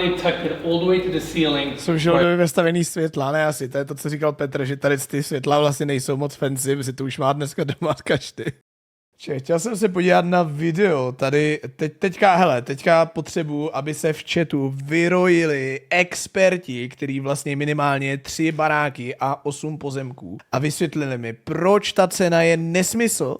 they tucked it all the way to the ceiling. Jsou žoldově vestavený světla, ne asi, to je to, co říkal Petr, že tady ty světla vlastně nejsou moc fancy, protože to už má dneska doma každý. Chtěl jsem se podívat na video, tady, teďka potřebuji, aby se v chatu vyrojili experti, který vlastně minimálně 3 baráky a 8 pozemků a vysvětlili mi, proč ta cena je nesmysl,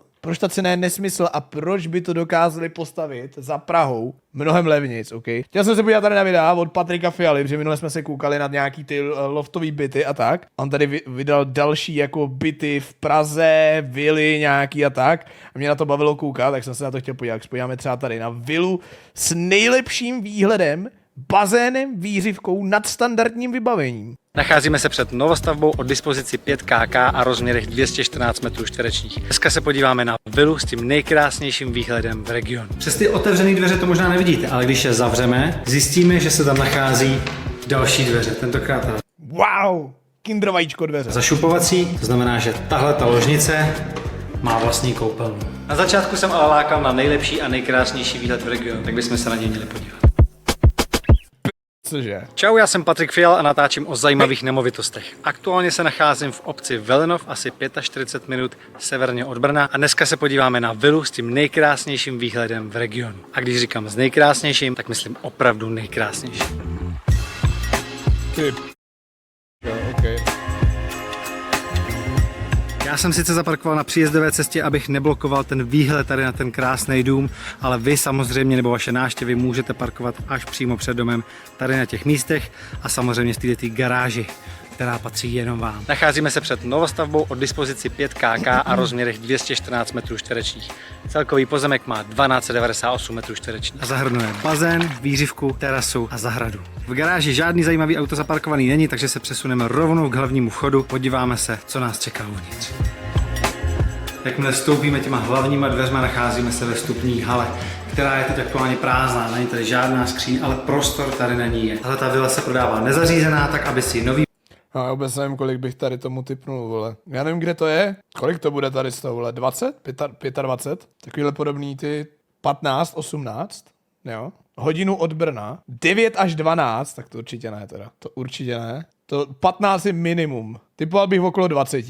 a proč by to dokázali postavit za Prahou mnohem levnic, OK? Chtěl jsem se podívat tady na videa od Patrika Fialy, protože minule jsme se koukali na nějaký ty loftový byty a tak. On tady vydal další jako byty v Praze, vily nějaký a tak. A mě na to bavilo koukat, tak jsem se na to chtěl podívat. Podíváme třeba tady na vilu s nejlepším výhledem, bazénem, výřivkou, nadstandardním vybavením. Nacházíme se před novostavbou o dispozici 5 kk a rozměrech 214 m2. Dneska se podíváme na vilu s tím nejkrásnějším výhledem v regionu. Přes ty otevřené dveře to možná nevidíte, ale když je zavřeme, zjistíme, že se tam nachází další dveře. Tentokrát Wow! Kindervajíčko dveře. zašupovací, to znamená, že tahle ta ložnice má vlastní koupelnu. Na začátku jsem ale lákal na nejlepší a nejkrásnější výhled v regionu, tak bychom se na něj měli podívat. Cože? Čau, já jsem Patrik Fiala a natáčím o zajímavých nemovitostech. Aktuálně se nacházím v obci Velenov, asi 45 minut severně od Brna a dneska se podíváme na vilu s tím nejkrásnějším výhledem v regionu. A když říkám s nejkrásnějším, tak myslím opravdu nejkrásnějším. Jo, okay. Já jsem sice zaparkoval na příjezdové cestě, abych neblokoval ten výhled tady na ten krásný dům, ale vy samozřejmě nebo vaše návštěvy můžete parkovat až přímo před domem tady na těch místech a samozřejmě v této garáži, která patří jenom vám. Nacházíme se před novostavbou o dispozici 5 kk a rozměrech 214 m2. Celkový pozemek má 1298 m2 a zahrnuje bazén, výřivku, terasu a zahradu. V garáži žádný zajímavý auto zaparkovaný není, takže se přesuneme rovnou k hlavnímu vchodu, podíváme se, co nás čeká uvnitř. Jakmile vstoupíme těma hlavníma dveřma, nacházíme se ve vstupní hale, která je teď aktuálně prázdná, není tady žádná skříň, ale prostor tady na ní je. Tahle ta vila se prodává nezařízená, tak aby si nový... No, já vůbec nevím, kolik bych tady tomu tipnul, vole. Já nevím, kde to je. Kolik to bude tady z toho, vole? 20? 25? Takovýhle podobný ty 15, 18? Jo. Hodinu od Brna. 9 až 12, tak to určitě ne teda. To určitě ne. To 15 je minimum. Typoval bych okolo 20.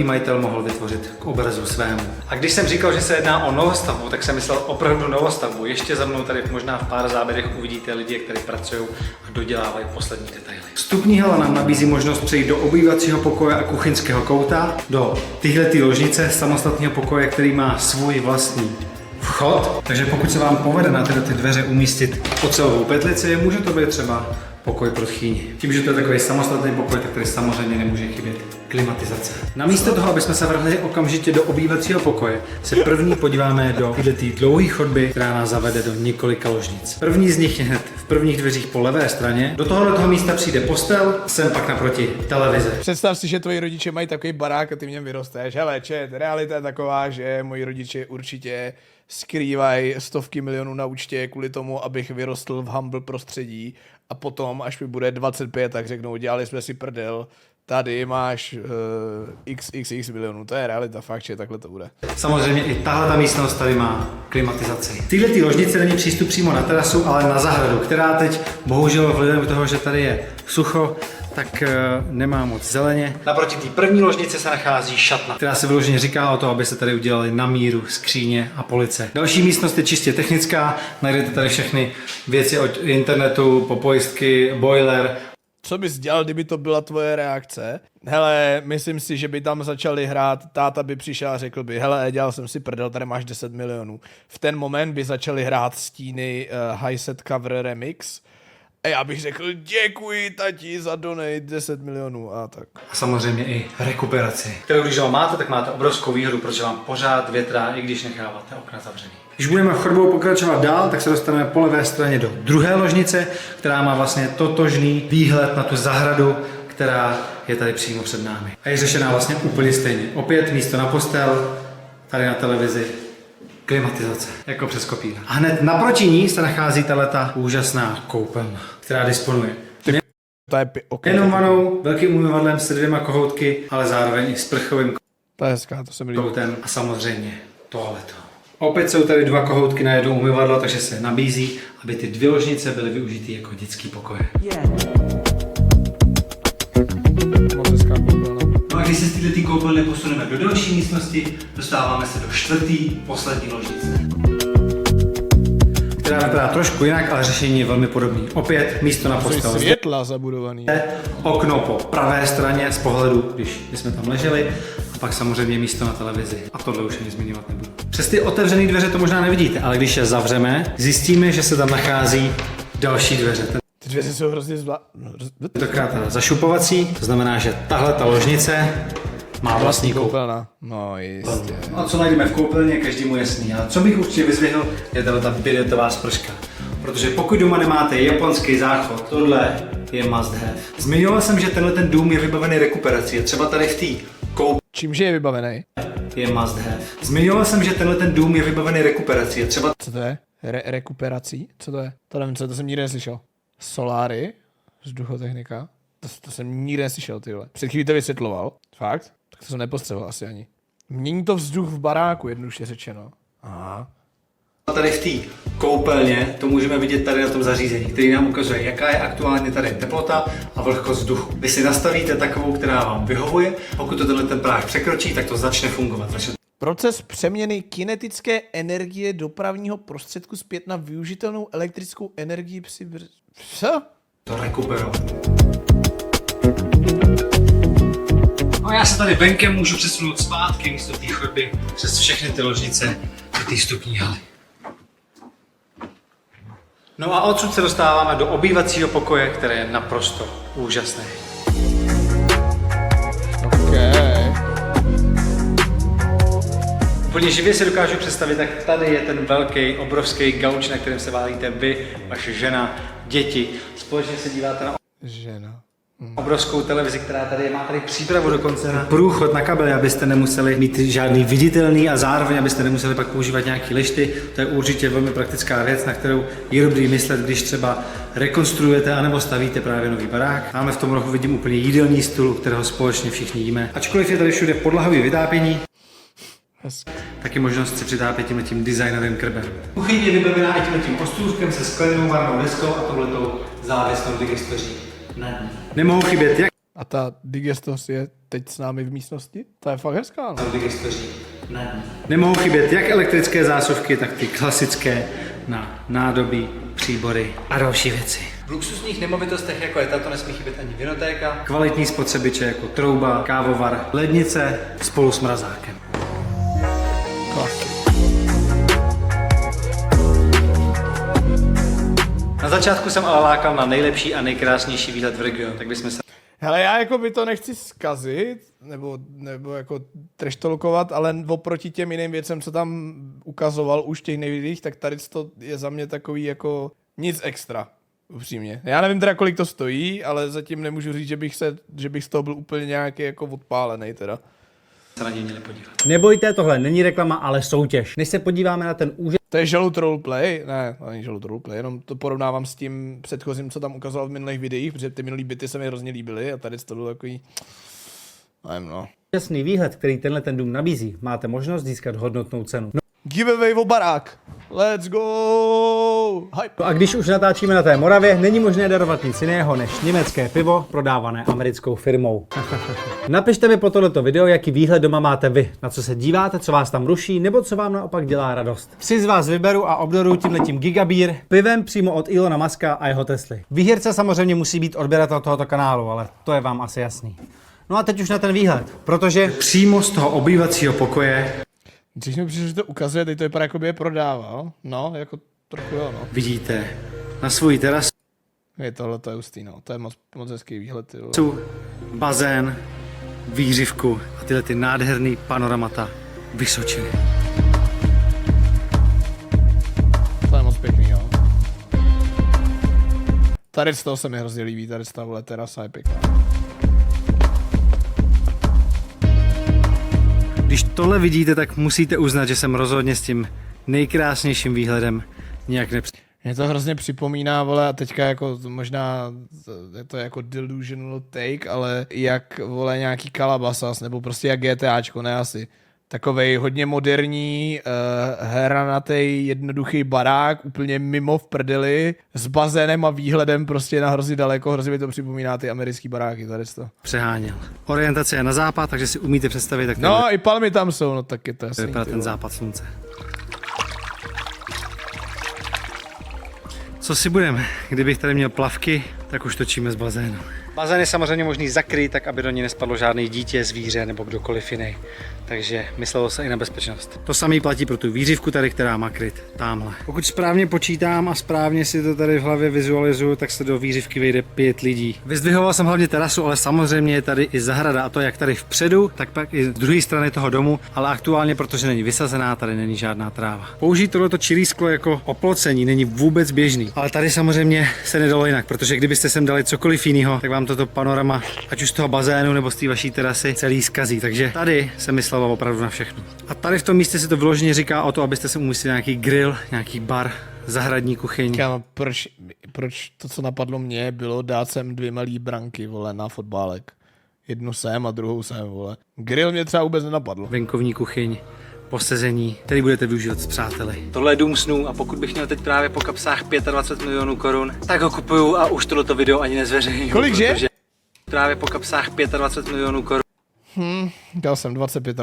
majitel mohl vytvořit k obrazu svému. A když jsem říkal, že se jedná o novostavbu, tak jsem myslel opravdu novostavbu. Ještě za mnou tady možná v pár záběrech uvidíte lidi, kteří pracují a dodělávají poslední detaily. Vstupní hala nám nabízí možnost přejít do obývacího pokoje a kuchyňského kouta, do tyhletý ložnice samostatného pokoje, který má svůj vlastní vchod. Takže pokud se vám povede na tyhle ty dveře umístit ocelovou petlici, může to být třeba pokoj pro tchýni. Tím, že to je takový samostatný pokoj, tak tady samozřejmě nemůže chybět klimatizace. Namísto toho, aby jsme se vrhli okamžitě do obývacího pokoje, se první podíváme do této dlouhé chodby, která nás zavede do několika ložnic. První z nich je hned v prvních dveřích po levé straně. Do tohoto místa přijde postel, sem pak naproti televize. Představ si, že tvoji rodiče mají takový barák a ty v něm vyrosteš. Hele, realita je taková, že moji rodiče určitě skrývají stovky milionů na účtě kvůli tomu, abych vyrostl v humble prostředí a potom, až mi bude 25, tak řeknou, dělali jsme si prdel, tady máš xxx milionů, to je realita, fakt, že takhle to bude. Samozřejmě i tahle místnost tady má klimatizaci. V této ložnici není přístup přímo na terasu, ale na zahradu, která teď bohužel vzhledem toho, že tady je sucho, tak nemá moc zeleně. Naproti té první ložnici se nachází šatna, která se vyloženě říká o to, aby se tady udělali na míru skříně a police. Další místnost je čistě technická, najdete tady všechny věci od internetu, po pojistky, boiler. Co bys dělal, kdyby to byla tvoje reakce? Hele, myslím si, že by tam začali hrát, táta by přišel a řekl by, hele, dělal jsem si prdel, tady máš 10 milionů. V ten moment by začali hrát stíny Haiset cover remix. A já bych řekl, děkuji tati za donate 10 milionů a tak. A samozřejmě i rekuperaci, kterou když ho máte, tak máte obrovskou výhodu, protože vám pořád větrá, i když necháváte okna zavřený. Když budeme chodbou pokračovat dál, tak se dostaneme po levé straně do druhé ložnice, která má vlastně totožný výhled na tu zahradu, která je tady přímo před námi. A je řešená vlastně úplně stejně. Opět místo na postel, tady na televizi, klimatizace, jako přes kopíra. A hned naproti ní se nachází tato úžasná koupelna, která disponuje jenom vanou, velkým umyvadlem se 2 kohoutky, ale zároveň i sprchovým to je hezká, to se mi líbí. koutem a samozřejmě toaletou. Opět jsou tady 2 kohoutky na jedno umyvadlo, takže se nabízí, aby ty 2 ložnice byly využity jako dětský pokoje. No a když se z této koupelny posuneme do další místnosti, dostáváme se do 4. poslední ložnice, která vypadá trošku jinak, ale řešení je velmi podobné. Opět místo na postel. Světla zabudovaný. Okno po pravé straně z pohledu, když jsme tam leželi, a pak samozřejmě místo na televizi. A tohle už ani zmiňovat nebudu. Přes ty otevřené dveře to možná nevidíte, ale když je zavřeme, zjistíme, že se tam nachází další dveře. Ty dveře jsou hrozně Tentokrát zašupovací, to znamená, že tahle ta ložnice má vlastní koupelna. No jistě. A co najdeme v koupelně, každému jasný. Ale co bych určitě vyzvihl, je ta bidetová sprška. Protože pokud doma nemáte japonský záchod, tohle je must have. Zmiňoval jsem, že tenhle ten dům je vybavený rekuperací. Třeba tady v té Čímže je vybavený? je must have. Zmiňoval jsem, že tenhle ten dům je vybavený rekuperací. Třeba Co to je? Rekuperací? Co to je? To nevím, to jsem nikdy neslyšel. Soláry? Vzduchotechnika? To jsem nikdy neslyšel, tyhle. Před chvílí to vysvětloval. Fakt? Tak to jsem nepostřeboval asi ani. Mění to vzduch v baráku, jednoduše řečeno. Aha. tady v té koupelně to můžeme vidět tady na tom zařízení, který nám ukazuje, jaká je aktuálně tady teplota a vlhkost vzduchu. Vy si nastavíte takovou, která vám vyhovuje. Pokud to tenhle práh překročí, tak to začne fungovat. Proces přeměny kinetické energie dopravního prostředku zpět na využitelnou elektrickou energii při... Co? To rekuperovat. No já se tady venkem můžu přesunout zpátky místo té chodby přes všechny ty ložnice do té vstupní haly. No a odsud se dostáváme do obývacího pokoje, které je naprosto úžasné. Úplně živě si dokážu představit, tak tady je ten velký, obrovský gauč, na kterém se válíte vy, vaše žena, děti. Společně se díváte na obrovskou televizi, která tady je, má tady přípravu dokonce na průchod na kabely, abyste nemuseli mít žádný viditelný a zároveň abyste nemuseli pak používat nějaký lišty. To je určitě velmi praktická věc, na kterou je dobrý myslet, když třeba rekonstruujete anebo stavíte právě nový barák. Máme v tom rohu, vidím, úplně jídelní stůl, kterého společně všichni jíme. Ačkoliv je tady všude podlahový vytápění, taky možnost si přitápět tímhletím designovým krbem. Kuchyň je vybavená i tímhletím ostrůvkem se skleněnou varnou deskou a touhletou závěsnou digestoří nad ní. Nemohou chybět jak... A ta digestos je teď s námi v místnosti? To je fakt hezká, no? Digestoří nad ní. Nemohou chybět jak elektrické zásuvky, tak ty klasické na nádobí, příbory a další věci. V luxusních nemovitostech, jako je tato, nesmí chybět ani vinotéka, kvalitní spotřebiče jako trouba, kávovar, lednice spolu s mrazákem. Na začátku jsem ale lákal na nejlepší a nejkrásnější výhled v regionu, tak bychom se... Hele, já jako by to nechci zkazit, nebo jako treštolkovat, ale oproti těm jiným věcem, co tam ukazoval už těch největších, tak tady to je za mě takový jako nic extra, upřímně. Já nevím teda, kolik to stojí, ale zatím nemůžu říct, že bych z toho byl úplně nějaký jako odpálený teda. Se na něj měli podívat. Nebojte, tohle není reklama, ale soutěž. Než se podíváme na ten úžasný... To je žalud roleplay? Ne, to není žalud roleplay, jenom to porovnávám s tím předchozím, co tam ukazoval v minulých videích, protože ty minulý byty se mi hrozně líbily a tady to bylo takový... Nevím, no. Úžasný výhled, který tenhle ten dům nabízí, máte možnost získat hodnotnou cenu. Giveaway o barák. Let's go! Hype. No a když už natáčíme na té Moravě, není možné darovat nic jiného než německé pivo, prodávané americkou firmou. Napište mi po tohleto video, jaký výhled doma máte vy, na co se díváte, co vás tam ruší, nebo co vám naopak dělá radost. 3 z vás vyberu a obdaruju tímhletím gigabír pivem přímo od Ilona Muska a jeho Tesly. Výherce samozřejmě musí být odběratel tohoto kanálu, ale to je vám asi jasný. No a teď už na ten výhled, protože přímo z toho obývacího pokoje Když mi přišlo, že to ukazuje, teď to vypadá, jako by je prodával. No, jako trochu jo, no. vidíte na svůj terasu Je tohle, to je hustý, no. To je moc hezký výhled, jo. bazén, výřivku a tyhle ty nádherný panoramata Vysočiny. To je moc pěkný, jo. Tady z toho se mi hrozně líbí, tady z toho terasa je pěkná. Když tohle vidíte, tak musíte uznat, že jsem rozhodně s tím nejkrásnějším výhledem nějak Mě to hrozně připomíná, vole, a teďka jako možná je to jako delusional take, ale jak, vole, nějaký Calabasas, nebo prostě jak GTAčko, ne asi. Takovej hodně moderní, hranatý, jednoduchý barák, úplně mimo v prdeli, s bazénem a výhledem prostě na hrozně daleko, hrozně mi to připomíná ty americký baráky, tady to. Přeháněl. Orientace je na západ, takže si umíte představit, tak no i palmy tam jsou, no tak je to jasný. Vypadá ten západ slunce. Co si budeme? Kdybych tady měl plavky, tak už točíme z bazénu. Bazén je samozřejmě možný zakrýt, tak aby do ní nespadlo žádný dítě, zvíře nebo kdokoliv jiný. Takže myslelo se i na bezpečnost. To samé platí pro tu výřivku tady, která má kryt tamhle. Pokud správně počítám a správně si to tady v hlavě vizualizuju, tak se do výřivky vejde 5 lidí. Vyzdvihoval jsem hlavně terasu, ale samozřejmě je tady i zahrada, a to jak tady vpředu, tak pak i z druhé strany toho domu, ale aktuálně, protože není vysazená, tady není žádná tráva. Použít tohleto čirý sklo jako oplocení není vůbec běžný, ale tady samozřejmě se nedalo jinak, protože kdybyste sem dali cokoliv jiného, tak vám toto panorama, ať už z toho bazénu nebo z té vaší terasy, celý zkazí. Takže tady se myslelo opravdu na všechno. A tady v tom místě se to vyloženě říká o to, abyste si umysleli nějaký grill, nějaký bar, zahradní kuchyň. Kámo, proč to, co napadlo mě, bylo dát sem 2 malý branky, vole, na fotbálek. Jednu sem a druhou sem, vole. Grill mě třeba vůbec nenapadlo. Venkovní kuchyň, posezení, který budete využívat s přáteli. Tohle je dům snů a pokud bych měl teď právě po kapsách 25 milionů korun, tak ho kupuju a už tohleto video ani nezveřejňuju. Kolikže? Právě po kapsách 25 milionů korun. Dal jsem 25.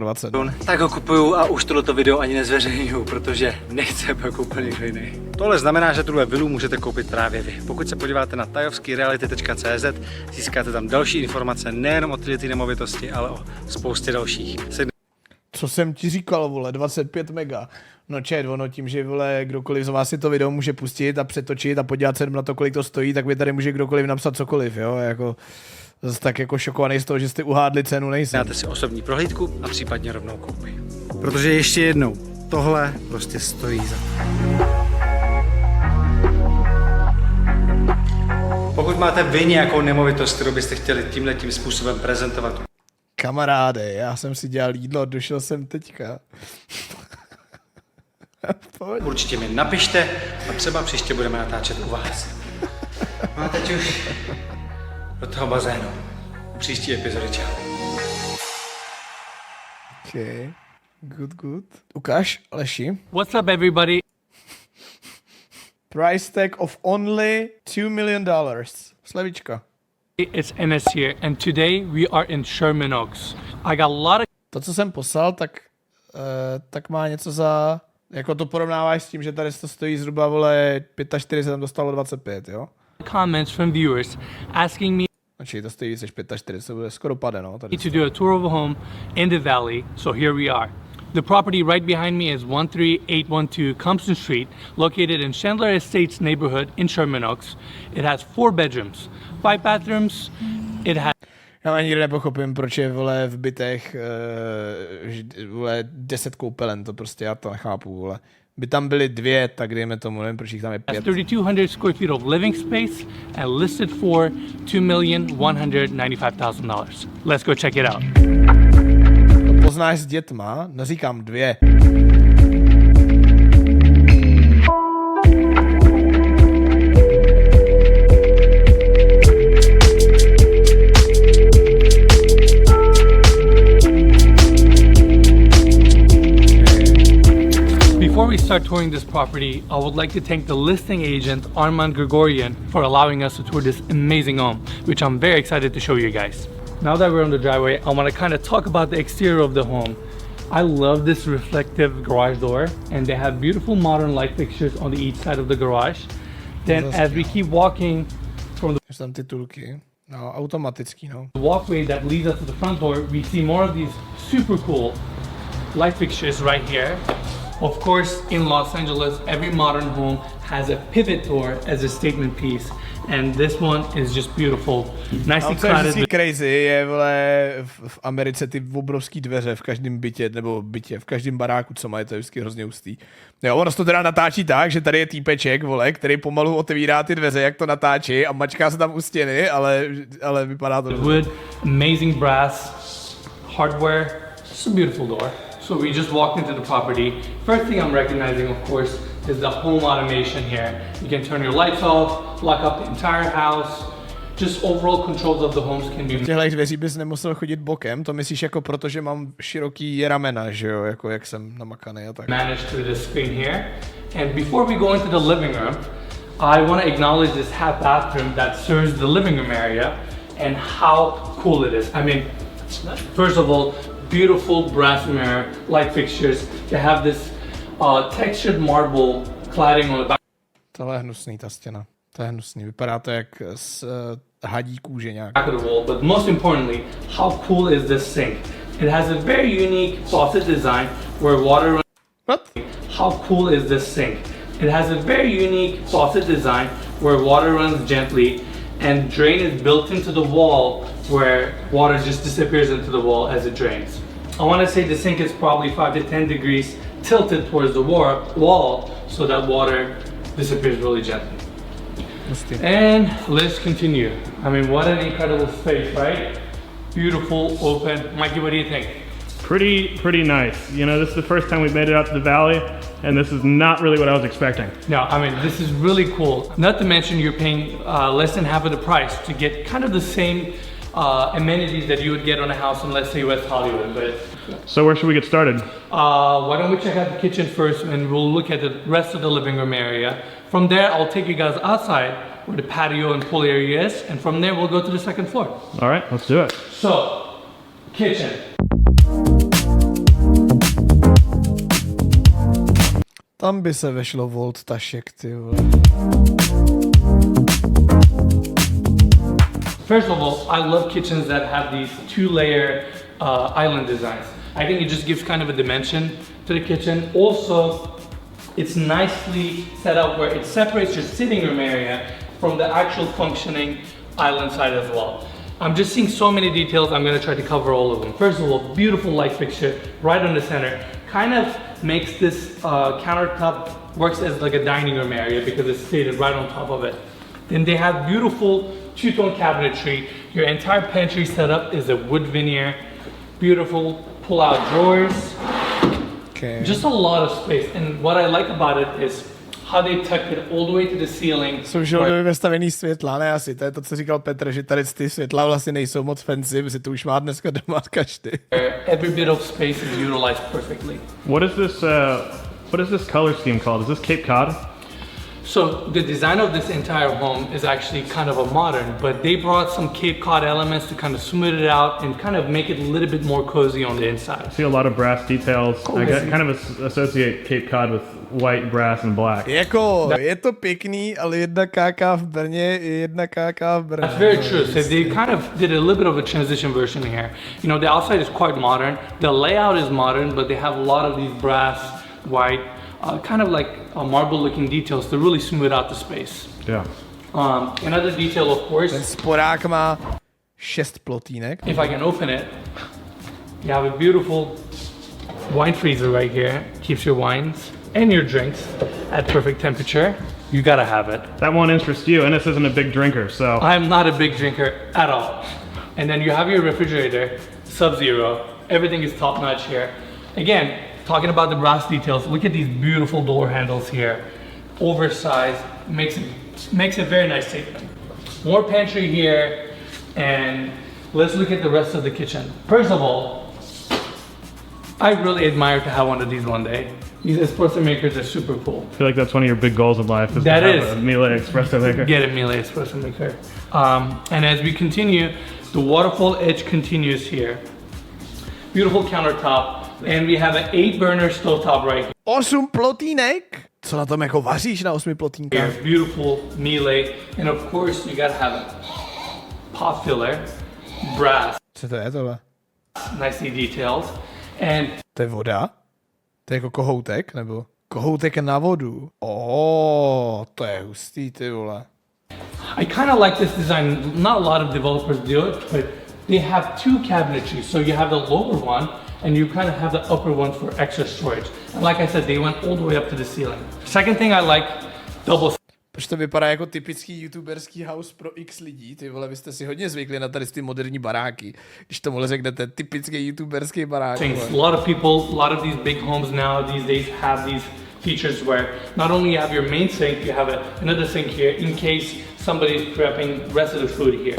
Tak ho kupuju a už tohleto video ani nezveřejňuju, protože nechci, aby ho koupil někdo jiný. Tohle znamená, že tuhle vilu můžete koupit právě vy. Pokud se podíváte na tajovskyreality.cz, získáte tam další informace nejenom o této nemovitosti, ale o spoustě dalších. Co jsem ti říkal, vole, 25 mega. No čet, ono tím, že vole, kdokoliv z vás si to video může pustit a přetočit a podívat se na to, kolik to stojí, tak mi tady může kdokoliv napsat cokoliv, jo, jako zase tak jako šokovaný z toho, že jste uhádli cenu, nejsem. Dáte si osobní prohlídku a případně rovnou koupí. Protože ještě jednou, tohle prostě stojí za to. Pokud máte vy nějakou nemovitost, kterou byste chtěli tímhletím způsobem prezentovat, kamaráde, já jsem si dělal jídlo, došel jsem teďka. určitě mi napište a třeba příště budeme natáčet u vás. No a teď už do toho bazénu. Příští epizody, čau. Okay. Good. Ukáž, Aleši. What's up, everybody? Price tag of only $2 million. Slevička. It's Enes here, and today we are in Sherman Oaks. I got a lot of To, co jsem poslal, tak má něco za... Jako to porovnáváš s tím, že tady to stojí zhruba, vole, 45, tam dostalo 25, jo? comments from viewers asking me Znači, to stojí víc než 45, to bude skoro pade, no? Tady to do a tour of a home in the valley, so here we are. The property right behind me is 13812 Compton Street, located in Chandler Estates neighborhood in Sherman Oaks. It has 4 bedrooms, 5 bathrooms. It has... Já ani nepochopím, proč je, vole, v bytech, vole, 10 koupelen, to prostě já to nechápu, vole. By tam byly 2, tak dejme tomu, nevím, proč jich tam je 5. 3,200 square feet of living space and listed for $2,195,000. Let's go check it out. To poznáš s dětma, neříkám 2. Before we start touring this property, I would like to thank the listing agent Armand Gregorian for allowing us to tour this amazing home, which I'm very excited to show you guys. Now that we're on the driveway, I want to kind of talk about the exterior of the home. I love this reflective garage door, and they have beautiful modern light fixtures on the each side of the garage. Then as we keep walking from Jsou tam titulky, no, automatický, no. the walkway that leads us to the front door, we see more of these super cool light fixtures right here. Of course, in Los Angeles, every modern home has a pivot door as a statement piece, and this one is just beautiful. Nicely Co je cladded. vždycky crazy, je, vole, v Americe ty obrovský dveře v každém bytě, nebo bytě, v každém baráku, co mají, to je vždycky hrozně hustý. Jo, ono se to teda natáčí tak, že tady je týpeček, vole, který pomalu otevírá ty dveře, jak to natáčí a mačká se tam u stěny, ale vypadá to... Wood, amazing brass, hardware, just a beautiful door. So we just walked into the property. First thing I'm recognizing, of course, is the home automation here. You can turn your lights off, lock up the entire house. just overall controls of the homes can be Těchto dveří bys nemusel chodit bokem, to myslíš jako protože mám široký ramena, že jo, jako jak jsem namakaný a tak. managed through this screen here. And before we go into the living room, I want to acknowledge this half bathroom that serves the living room area and how cool it is. I mean, first of all, beautiful brass mirror, light fixtures. They have this textured marble cladding on the back. Tohle je hnusný, ta stěna. To je hnusný, vypadá to jak z hadí kůže nějak. Back of the wall, but most importantly, how cool is this sink? It has a very unique faucet design where water runs. What? How cool is this sink? It has a very unique faucet design where water runs gently and drain is built into the wall where water just disappears into the wall as it drains. I want to say the sink is probably 5 to 10 degrees tilted towards the wall so that water disappears really gently. And let's continue. I mean, what an incredible space, right? Beautiful, open. Mikey, what do you think? Pretty nice. You know, this is the first time we've made it out to the valley, and this is not really what I was expecting. No, I mean, this is really cool. Not to mention you're paying less than half of the price to get kind of the same amenities that you would get on a house in, let's say, West Hollywood. But So where should we get started? why don't we check out the kitchen first, and we'll look at the rest of the living room area. From there, I'll take you guys outside where the patio and pool area is, and from there we'll go to the second floor. All right, let's do it. So, kitchen. Tam by se vešlo volt tašek, ty vole. First of all, I love kitchens that have these two-layer island designs. I think it just gives kind of a dimension to the kitchen. Also, it's nicely set up where it separates your sitting room area from the actual functioning island side as well. I'm just seeing so many details, I'm gonna try to cover all of them. First of all, beautiful light fixture right on the center. Kind of makes this countertop works as like a dining room area because it's seated right on top of it. Then they have beautiful two-tone cabinetry. Your entire pantry setup is a wood veneer. Beautiful pull-out drawers. Okay. Just a lot of space. And what I like about it is how they tuck it all the way to the ceiling. Jsou želudově vestavený světla, ne asi, to je to, co říkal Petr, že tady ty světla vlastně nejsou moc fancy, protože to už má dneska doma každý. Every bit of space is utilized perfectly. What is this color scheme called? Is this Cape Cod? So the design of this entire home is actually kind of a modern, but they brought some Cape Cod elements to kind of smooth it out and kind of make it a little bit more cozy on the inside. I see a lot of brass details. I kind of associate Cape Cod with white, brass, and black. Jako, je to pěkný, ale jedna káka v Brně je jedna káka v Brně. That's very true. So they kind of did a little bit of a transition version here. You know, the outside is quite modern. The layout is modern, but they have a lot of these brass, white, kind of like marble-looking details to really smooth out the space. Yeah. Another detail, of course, Ten sporák má 6 plotínek. if I can open it, you have a beautiful wine freezer right here. Keeps your wines and your drinks at perfect temperature. You gotta have it. That won't interest you, and this isn't a big drinker, so. I'm not a big drinker at all. And then you have your refrigerator, Sub-Zero. Everything is top notch here. Again, talking about the brass details, look at these beautiful door handles here. Oversized, makes a very nice statement. More pantry here, and let's look at the rest of the kitchen. First of all, I really admire to have one of these one day. These espresso makers are super cool. I feel like that's one of your big goals in life. Is That to have is. a Miele espresso maker. Get a Miele espresso maker. And as we continue, the waterfall edge continues here. Beautiful countertop, and we have an 8-burner stovetop right 8 plotínek? Co na tom jako vaříš na 8 plotínkách? here. Beautiful Miele, and of course you gotta have a pot filler, brass, Co to je tohle? nicely detailed, and To je voda? To je jako kohoutek, nebo? Kohoutek na vodu. To je hustý, ty vole. I kind of like this design. Not a lot of developers do it, but they have 2 cabinetries. So you have the lower one, and you kind of have the upper one for extra storage. And like I said, they went all the way up to the ceiling. Second thing I like, double. Proč to vypadá jako typický youtuberský house pro x lidí, ty vole, vy jste si hodně zvykli na tady ty moderní baráky, když tomuhle řeknete typický youtuberský barák. Things. Vole. A lot of people, a lot of these big homes now these days have these features where not only you have your main sink, you have another sink here in case somebody's prepping the rest of the food here.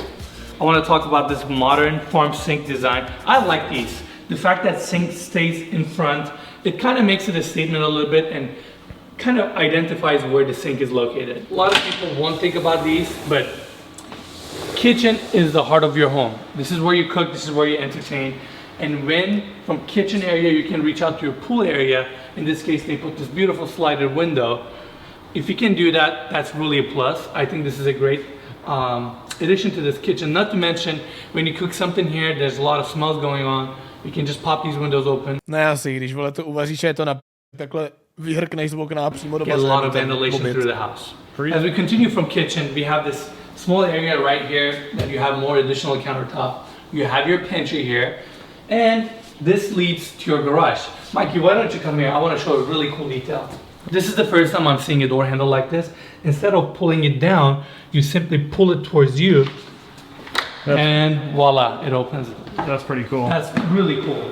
I want to talk about this modern farm sink design. I like these. The fact that sink stays in front, it kind of makes it a statement a little bit and kind of identifies where the sink is located. A lot of people won't think about these, but kitchen is the heart of your home. This is where you cook, this is where you entertain. And when from kitchen area you can reach out to your pool area, in this case they put this beautiful slided window. If you can do that, that's really a plus. I think this is a great addition to this kitchen. Not to mention, when you cook something here, there's a lot of smells going on. You can just pop these windows open. Ne, asi, když vole to uvaříš, je to na takhle vyhrkneš z okna přímo do Get a lot of ventilation through the house. As we continue from kitchen, we have this small area right here that you have more additional countertop. You have your pantry here, and this leads to your garage. Mikey, why don't you come here? I want to show a really cool detail. This is the first time I'm seeing a door handle like this. Instead of pulling it down, you simply pull it towards you, and voila, it opens. That's pretty cool. That's really cool.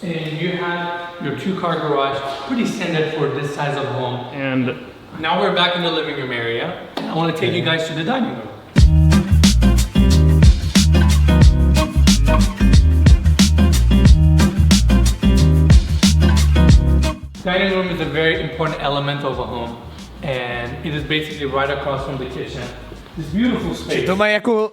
And you have your 2-car garage, pretty standard for this size of home. And Now we're back in the living room area. I want to take you guys to the dining room. Dining room is a very important element of a home, and it is basically right across from the kitchen. This beautiful space. To má jako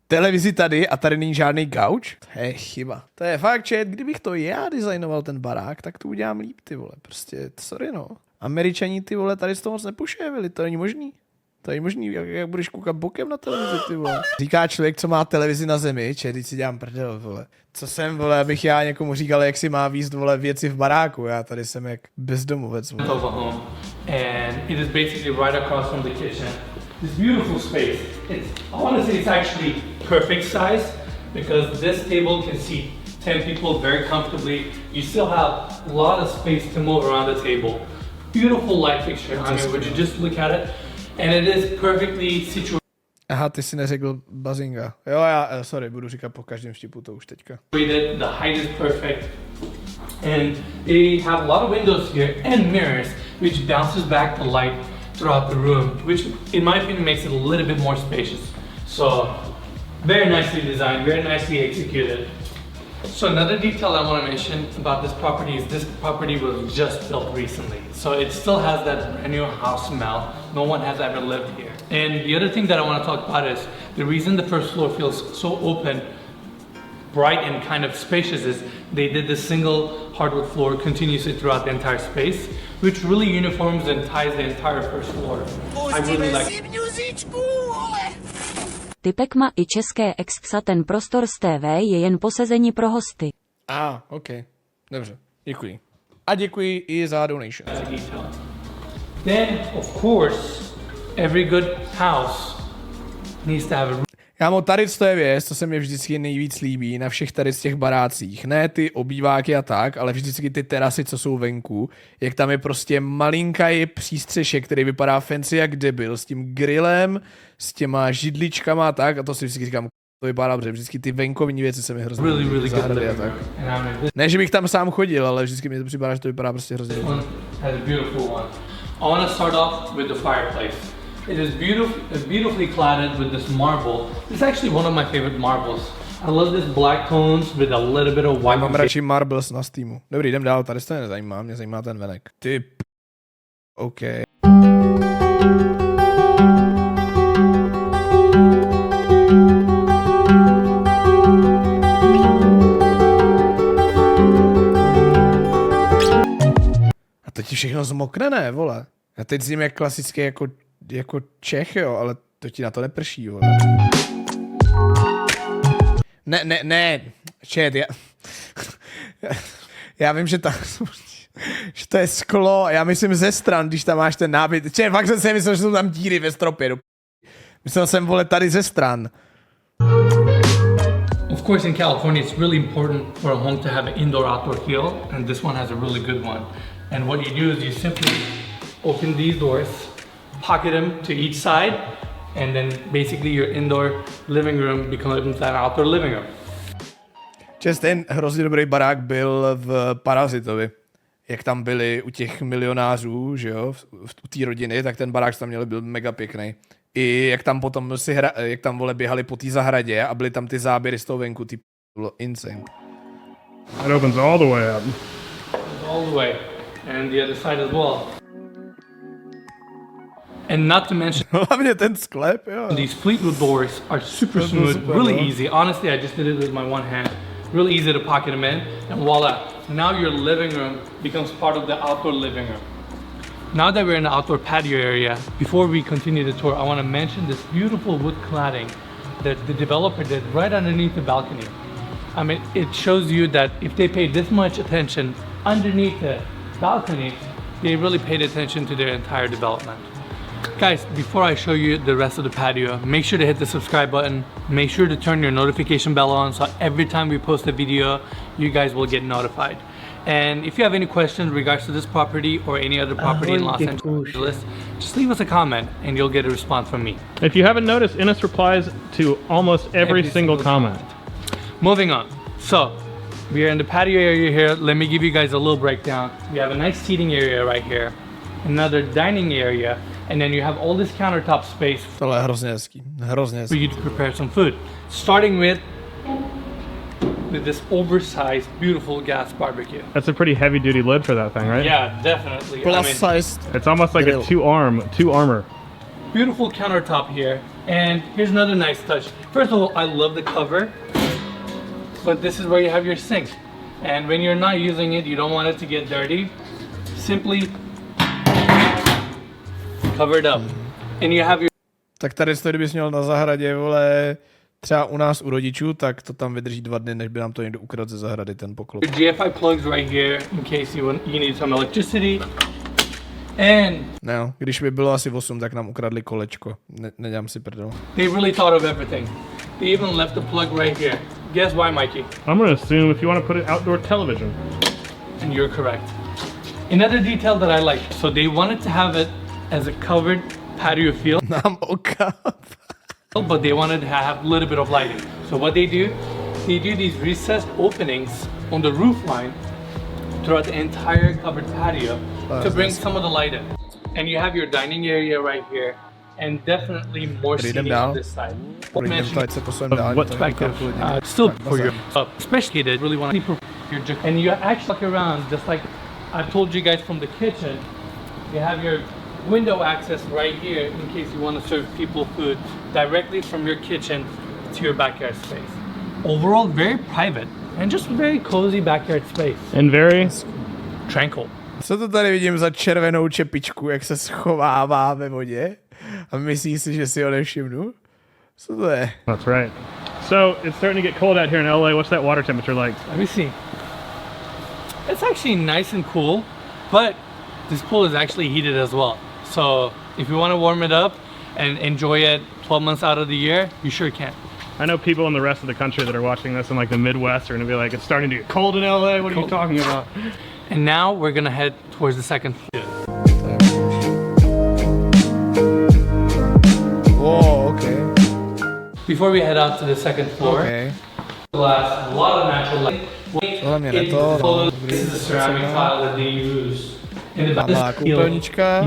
televizi tady a tady není žádný gauč? To je chyba. To je fakt, že kdybych to já designoval ten barák, tak to udělám líp, ty vole. Prostě, sorry no. Američani, ty vole, tady z toho moc nepoševili, to není možný. To je možný, jak budeš koukat bokem na televizi, ty vole. Říká člověk, co má televizi na zemi, teď si dělám prdel, vole. Co jsem, vole, abych já někomu říkal, jak si má vízt, vole, věci v baráku. Já tady jsem jak bezdomovec, vole. And it is basically right across from the kitchen. This beautiful space. I want to say it's actually perfect size because this table can seat 10 people very comfortably. You still have a lot of space to move around the table. Beautiful light fixture. I mean, would you just look at it? And it is perfectly situated. Aha, ty si neřekl bazinga. Jo, já, sorry, budu říkat po každém vtipu to už teďka. The height is perfect. And they have a lot of windows here and mirrors, which bounces back the light throughout the room, which in my opinion makes it a little bit more spacious. So, very nicely designed, very nicely executed. So another detail I want to mention about this property is this property was just built recently. So it still has that brand new house smell. No one has ever lived here. And the other thing that I want to talk about is the reason the first floor feels so open, bright and kind of spacious is they did the single hardwood floor continuously throughout the entire space, which really uniforms and ties the entire first floor. I really like Typek má i české extra, ten prostor z TV je jen posezení pro hosty. OK. Dobře, děkuji. A děkuji i za donation. Then, of course, every good house needs to have a. Kámo, tady to je věc, co se mi vždycky nejvíc líbí na všech tady z těch barácích. Ne ty obýváky a tak, ale vždycky ty terasy, co jsou venku. Jak tam je prostě malinký přístřešek, který vypadá fancy jak debil, s tím grillem, s těma židličkama a tak. A to si vždycky říkám, to vypadá dobře. Vždycky ty venkovní věci se mi hrozně zahrady a tak. Ne, že bych tam sám chodil, ale vždycky mi to připadá, že to vypadá prostě hrozně dobře. I want to start off with the fireplace. It is beautifully cladded with this marble. It's actually one of my favorite marbles. I love this black tones with a little bit of white. Mám radši marbles na Steamu. Dobrý, jdem dál, tady se to nezajímá, mě zajímá ten venek. OK. A to ti všechno zmokne, ne, vole? Já teď zním jak klasicky jako Čech, jo, ale to ti na to neprší, vole. Ne, čet, já vím, že že to je sklo, já myslím ze stran, když tam máš ten nábyt. Čet, fakt jsem si myslel, že jsou tam díry ve stropě, myslel jsem, vole, tady ze stran. Of course, in California, it's really important for a home to have an indoor-outdoor feel, and this one has a really good one. And what you do is you simply open these doors, pocket them to each side, and then basically your indoor living room becomes an outdoor living room. Čest, ten hrozně dobrý barák byl v Parazitovi. Jak tam byli u těch milionářů, že jo, u té rodiny, tak ten barák tam měl, byl mega pěkný. I jak tam potom jak tam vole běhali po té zahradě a byly tam ty záběry z toho venku, ty bylo insane. It opens all the way up. All the way. And the other side as well. And not to mention, Hlavně ten sklep, jo. these Fleetwood doors are super smooth, really easy. Honestly, I just did it with my one hand. Really easy to pocket them in, and voila. Now your living room becomes part of the outdoor living room. Now that we're in the outdoor patio area, before we continue the tour, I want to mention this beautiful wood cladding that the developer did right underneath the balcony. I mean, it shows you that if they paid this much attention underneath the balcony, they really paid attention to their entire development. Guys, before I show you the rest of the patio, make sure to hit the subscribe button. Make sure to turn your notification bell on so every time we post a video, you guys will get notified. And if you have any questions in regards to this property or any other property in Los Angeles, just leave us a comment and you'll get a response from me. If you haven't noticed, Ines replies to almost every single comment. Moving on. So, we are in the patio area here. Let me give you guys a little breakdown. We have a nice seating area right here, another dining area, and then you have all this countertop space Tohle je hrozně hezký, hrozně for hezký. you to prepare some food. Starting with this oversized, beautiful gas barbecue. That's a pretty heavy duty lid for that thing, right? Yeah, definitely. Plus sized. It's almost like a two armor. Beautiful countertop here. And here's another nice touch. First of all, I love the cover, but this is where you have your sink. And when you're not using it, you don't want it to get dirty. Simply cover it up. And you have your Tak tady kdybys měl na zahradě, vole, třeba u nás u rodičů, tak to tam vydrží 2 dny, než by nám to někdo ukradl ze zahrady, ten poklop. GFI plugs right here in case you need some electricity. And No, když by bylo asi 8, tak nám ukradli kolečko. Nedělám si prdel. they really thought of everything. They even left the plug right here. Guess why, Mikey? I'm gonna assume if you want to put it outdoor television. And you're correct. Another detail that I like. So they wanted to have it as a covered patio feel, Nám okap. but they wanted to have a little bit of lighting. So what they do these recessed openings on the roof line throughout the entire covered patio to bring some of the light in. And you have your dining area right here, and definitely more seating on this side. Still for your especially they really want to your and you actually look around just like I told you guys from the kitchen. You have your window access right here in case you want to serve people food directly from your kitchen to your backyard space. Overall, very private and just very cozy backyard space. And very tranquil. Co to tady vidím za červenou čepičku, jak se schovává ve vodě? A myslí si, že si ho nevšimnu? Co to je? That's right. So it's starting to get cold out here in LA. What's that water temperature like? Let me see. It's actually nice and cool, but this pool is actually heated as well. So if you want to warm it up and enjoy it 12 months out of the year, you sure can. I know people in the rest of the country that are watching this in like the Midwest are gonna be like, it's starting to get cold in LA. What are you talking about? And now we're gonna head towards the second floor. Whoa, okay. Before we head out to the second floor, Okay. glass, a lot of natural light. This is the ceramic tile that they use. In the Malá koupelnička.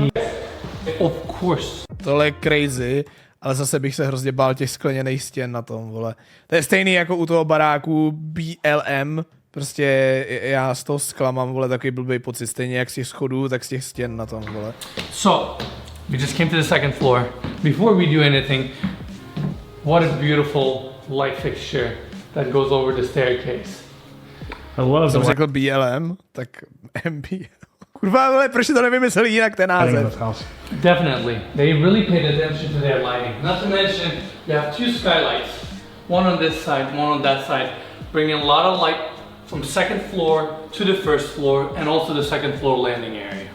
Of course. Tohle je crazy, ale zase bych se hrozně bál těch skleněných stěn na tom, vole. To je stejný jako u toho baráku BLM. Prostě já z toho skla mám, vole, takový blbý pocit. Stejně jak z těch schodů, tak z těch stěn na tom, vole. So, we just came to the second floor. Before we do anything, what a beautiful light fixture that goes over the staircase. I love Jsem the řekl BLM, tak MB. Kurva, vole, proč to nevymysleli jinak ten název? Definitely. They really paid attention to their lighting. Not to mention, you have 2 skylights. One on this side, one on that side. Bringing a lot of light from second floor to the first floor and also the second floor landing area.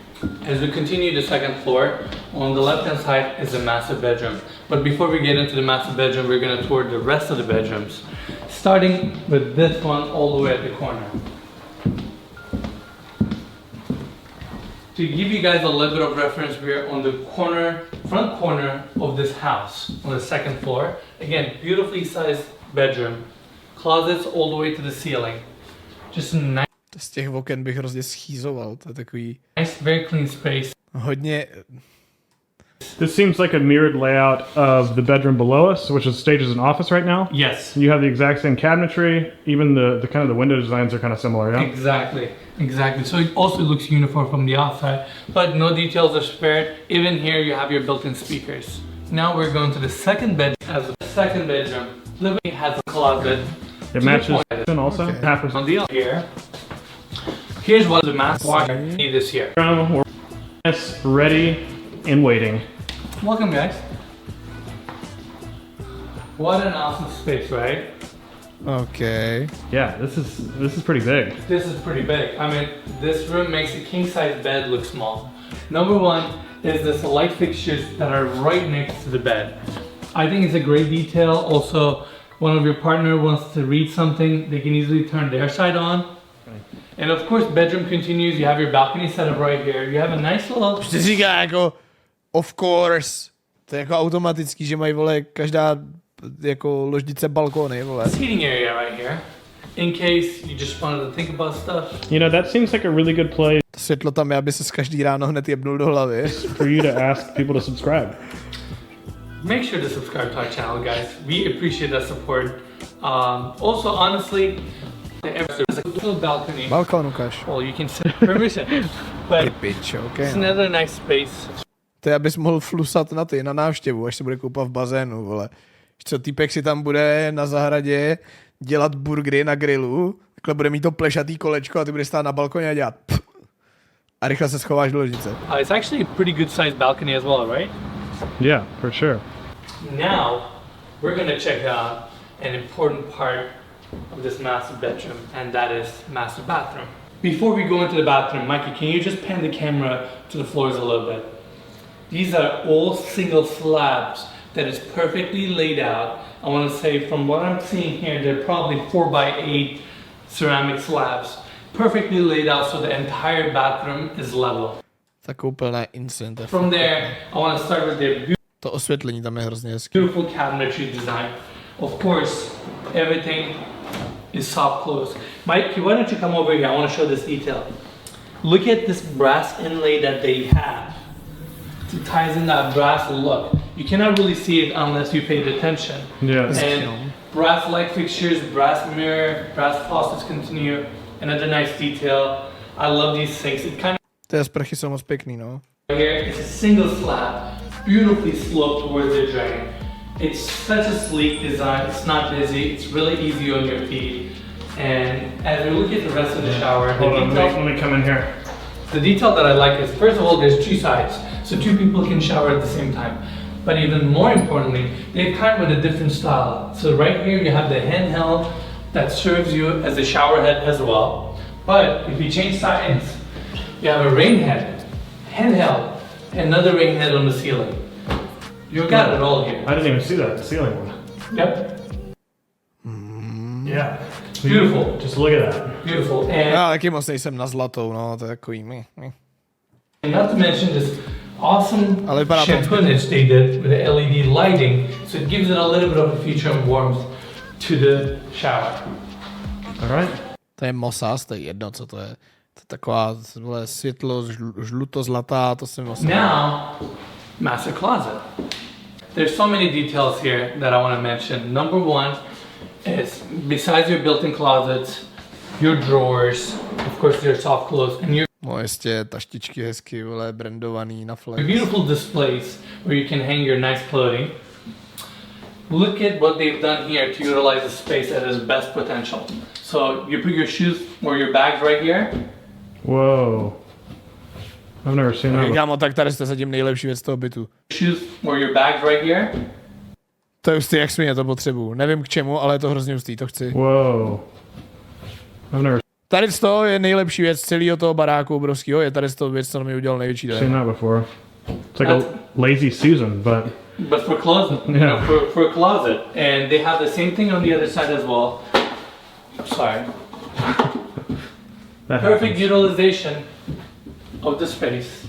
As we continue the second floor, on the left hand side is a massive bedroom. But before we get into the massive bedroom, we're going to tour the rest of the bedrooms. Starting with this one all the way at the corner. To give you guys a little bit of reference, we're on the front corner of this house on the second floor. Again, beautifully sized bedroom. Closets all the way to the ceiling. Just nice. Z těch oken bych hrozně schýzoval, to je takový... Nice, very clean space. Hodně... This seems like a mirrored layout of the bedroom below us, which is staged as an office right now. Yes. You have the exact same cabinetry. Even the kind of the window designs are kind of similar, yeah? Exactly. So it also looks uniform from the outside, but no details are spared. Even here you have your built-in speakers. Now we're going to the second bed. As the second bedroom, living has a closet. It matches also. Okay. Half On the here. Here's what the master washer need this year. We're ready and waiting. Welcome, guys. What an awesome space, right? Okay. Yeah, this is pretty big. This is pretty big. I mean, this room makes a king-size bed look small. Number one is this light fixtures that are right next to the bed. I think it's a great detail. Also, one of your partner wants to read something, they can easily turn their side on. And of course, bedroom continues. You have your balcony set up right here. You have a nice little... Už ty říká jako of course. To je jako automatický, že mají, vole, každá jako ložnice balkony, vole. Seating area right here. In case you just wanted to think about stuff. You know, that seems like a really good place. To světlo tam je, aby se každý ráno hned jebnul do hlavy. For you to ask people to subscribe. Make sure to subscribe to our channel, guys. We appreciate that support. Also, honestly, there's a little balcony. Balkon ukaž. Well, you can set permission. But Pičo, okay, it's no. another nice space. To je, abys mohl flusat na návštěvu, až se bude koupat v bazénu, vole. Co týpek si tam bude na zahradě dělat burgery na grilu, takhle bude mít to plešatý kolečko a ty budeš stát na balkoně a dělat a rychle se schováš do ložnice. It's actually a pretty good sized balcony as well, right? Yeah, for sure. Now, we're gonna check out an important part of this master bedroom, and that is master bathroom. Before we go into the bathroom, Mikey, can you just pan the camera to the floors a little bit? These are all single slabs that is perfectly laid out. I want to say, from what I'm seeing here, they're probably 4x8 ceramic slabs. Perfectly laid out so the entire bathroom is level. Tak úplné instant. From there, I want to start with their To osvětlení tam je hrozně hezký. beautiful cabinetry design. Of course, everything is soft close. Mike, why don't you come over here? I want to show this detail. Look at this brass inlay that they have. It ties in that brass look. You cannot really see it unless you paid attention. Yeah. And brass light fixtures, brass mirror, brass faucets continue. Another nice detail. I love these things. It kind of Ty sprchy jsou moc pěkný, no. here, it's a single slab, beautifully sloped towards the drain. It's such a sleek design. It's not busy. It's really easy on your feet. And as we look at the rest of the shower, Hold on, let me come in here. the detail that I like is, first of all, there's two sides, so two people can shower at the same time. But even more importantly, they've come with a different style. So right here you have the handheld that serves you as a shower head as well. But if you change sides, you have a rain head, handheld, another rain head on the ceiling. You got it all here. I didn't even see that ceiling one. Yep. Yeah. Beautiful. Just look at that. Beautiful. And Já taky moc nejsem na zlatou, no, to je takový not to mention this awesome Ale vypadá to- championnage they did with the LED lighting, so it gives it a little bit of a feature of warmth to the shower. All right. To je mosas, to je jedno, co to je. To je taková, vole, světlo, žluto-zlatá, to jsem vlastně... Now, master closet. There's so many details here that I want to mention. Number one is, besides your built-in closets, your drawers, of course they're soft close, and your No jistě, taštičky hezky, vole, brandovaný na flex. beautiful displays where you can hang your nice clothing. Look at what they've done here to utilize the space at its best potential. So you put your shoes or your bags right here. Whoa. I've never seen that before. Kámo, tak tady jste zatím nejlepší věc toho bytu. Shoes or your bags right here. To je hustý, jak svině to potřebuju. Nevím k čemu, ale je to hrozně hustý, to chci. Whoa. I've never Tady z toho je nejlepší věc celého toho baráku obrovského, je tady z toho věc, co mi udělal největší seen dojem. that before. It's like a lazy Susan, But for closet, you know, for a closet. And they have the same thing on the other side as well. Sorry. that Perfect happens. utilization of the space.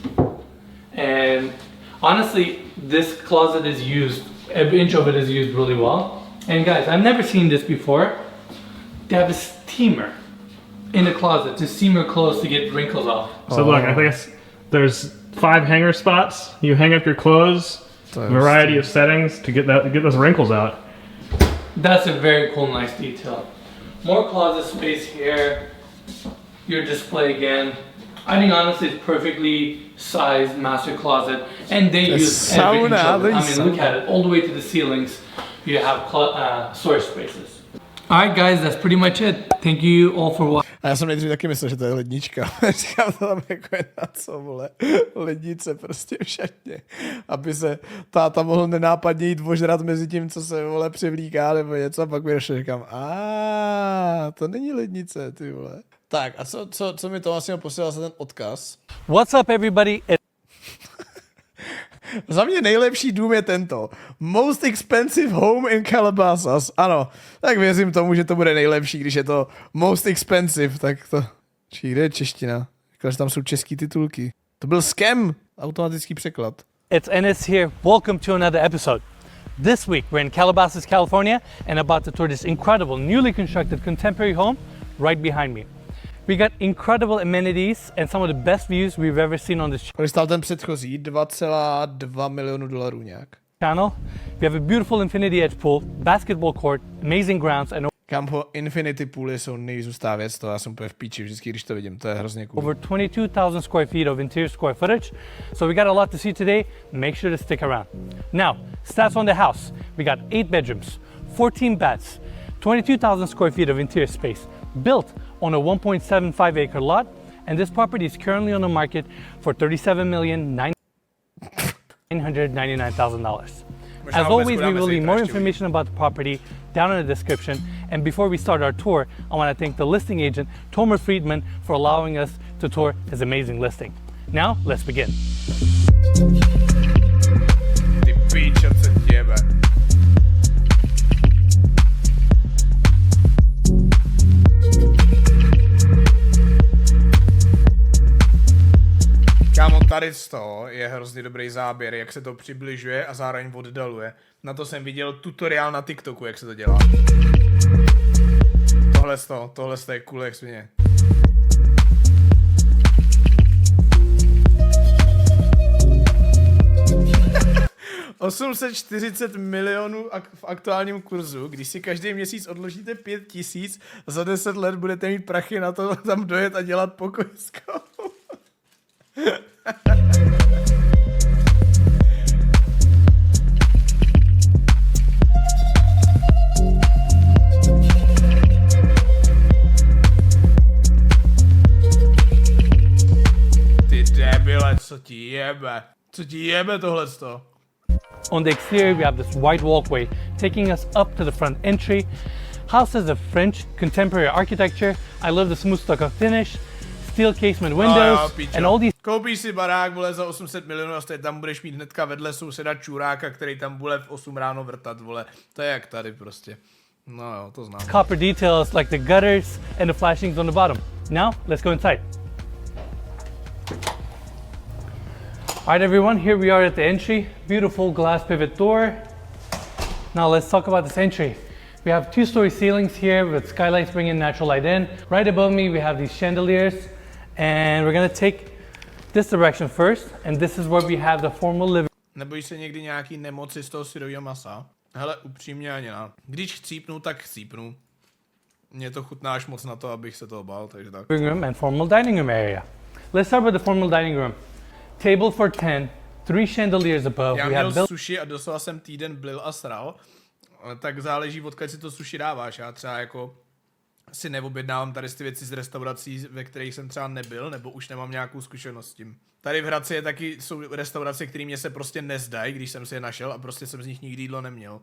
And honestly, this closet is used, every inch of it is used really well. And guys, I've never seen this before. They have a steamer in the closet to steam your clothes to get wrinkles off. So look, I guess there's 5 hanger spots. You hang up your clothes, variety of settings to get those wrinkles out. That's a very cool, nice detail. More closet space here. Your display again. I think honestly it's perfectly sized master closet, and they use everything. I mean, look at it, all the way to the ceilings. You have storage spaces. Alright guys, that's pretty much it. Thank you all for watching. A já jsem nejdřív taky myslel, že to je lednička. Říkám to tam jako je na co, vole. Lednice prostě v šatně. Aby se táta mohl nenápadně jít ožrat mezi tím, co se, vole, převlíká nebo něco. A pak mi došlo, říkám, to není lednice, ty vole. Tak, a co mi to vlastně posílal za ten odkaz? What's up everybody? Za mě nejlepší dům je tento. Most expensive home in Calabasas. Ano, tak věřím tomu, že to bude nejlepší, když je to most expensive, tak to... Kde je čeština? Říkal, že tam jsou český titulky. To byl scam, automatický překlad. It's Enes here. Welcome to another episode. This week we're in Calabasas, California and about to tour this incredible newly constructed contemporary home right behind me. We got incredible amenities and some of the best views we've ever seen on this Kolik stál ten předchozí? $2,2 milionu nějak. channel. We have a beautiful infinity edge pool, basketball court, amazing grounds and Kampo infinity pooly jsou nejzůstá věc, to já jsem úplně v píči vždycky, když to vidím, to je hrozně cool. over 22,000 square feet of interior square footage. So we got a lot to see today. Make sure to stick around. Now, stats on the house. We got 8 bedrooms, 14 baths, 22,000 square feet of interior space, built on a 1.75 acre lot, and this property is currently on the market for $37,999,000. As always, we will leave more information about the property down in the description. And before we start our tour, I want to thank the listing agent, Tomer Friedman, for allowing us to tour his amazing listing. Now, let's begin. Ty píčo, co děbe. Kámo, tady z toho je hrozně dobrý záběr, jak se to přibližuje a zároveň oddaluje. Na to jsem viděl tutoriál na TikToku, jak se to dělá. Tohle je cool jak svině. $840 milionů v aktuálním kurzu, když si každý měsíc odložíte 5 000, za 10 let budete mít prachy na to tam dojet a dělat pokojskou. Ty debile, co ti jebe tohleto? On the exterior, we have this white walkway taking us up to the front entry. House has a French contemporary architecture. I love the smooth stucco finish, steel casement windows, and all these. Koupíš si barák, vole, za 800 milionů a tam budeš mít hnedka vedle souseda čuráka, který tam bude v 8 ráno vrtat, vole. To je jak tady prostě. No jo, to znám. Copper details like the gutters and the flashings on the bottom. Now, let's go inside. Alright everyone, here we are at the entry. Beautiful glass pivot door. Now let's talk about this entry. We have 2-story ceilings here with skylights bringing natural light in. Right above me we have these chandeliers, and we're gonna take this direction first, and this is where we have the formal living. Nebojíš se někdy nějaký nemoci z toho syrového masa? Hele, upřímně ani ne. Když chcípnu, tak chcípnu. Mně to chutná až moc na to, abych se toho bál, takže tak. Living room and formal dining room area. Let's start with the formal dining room. Table for 10, 3 chandeliers above. Já měl sushi a doslova jsem týden blil a sral, tak záleží, odkud si to sushi dáváš. Já třeba jako si neobjednávám tady ty věci z restaurací, ve kterých jsem třeba nebyl, nebo už nemám nějakou zkušenost s tím. Tady v Hradci jsou restaurace, které mě se prostě nezdají, když jsem si je našel a prostě jsem z nich nikdy jídlo neměl.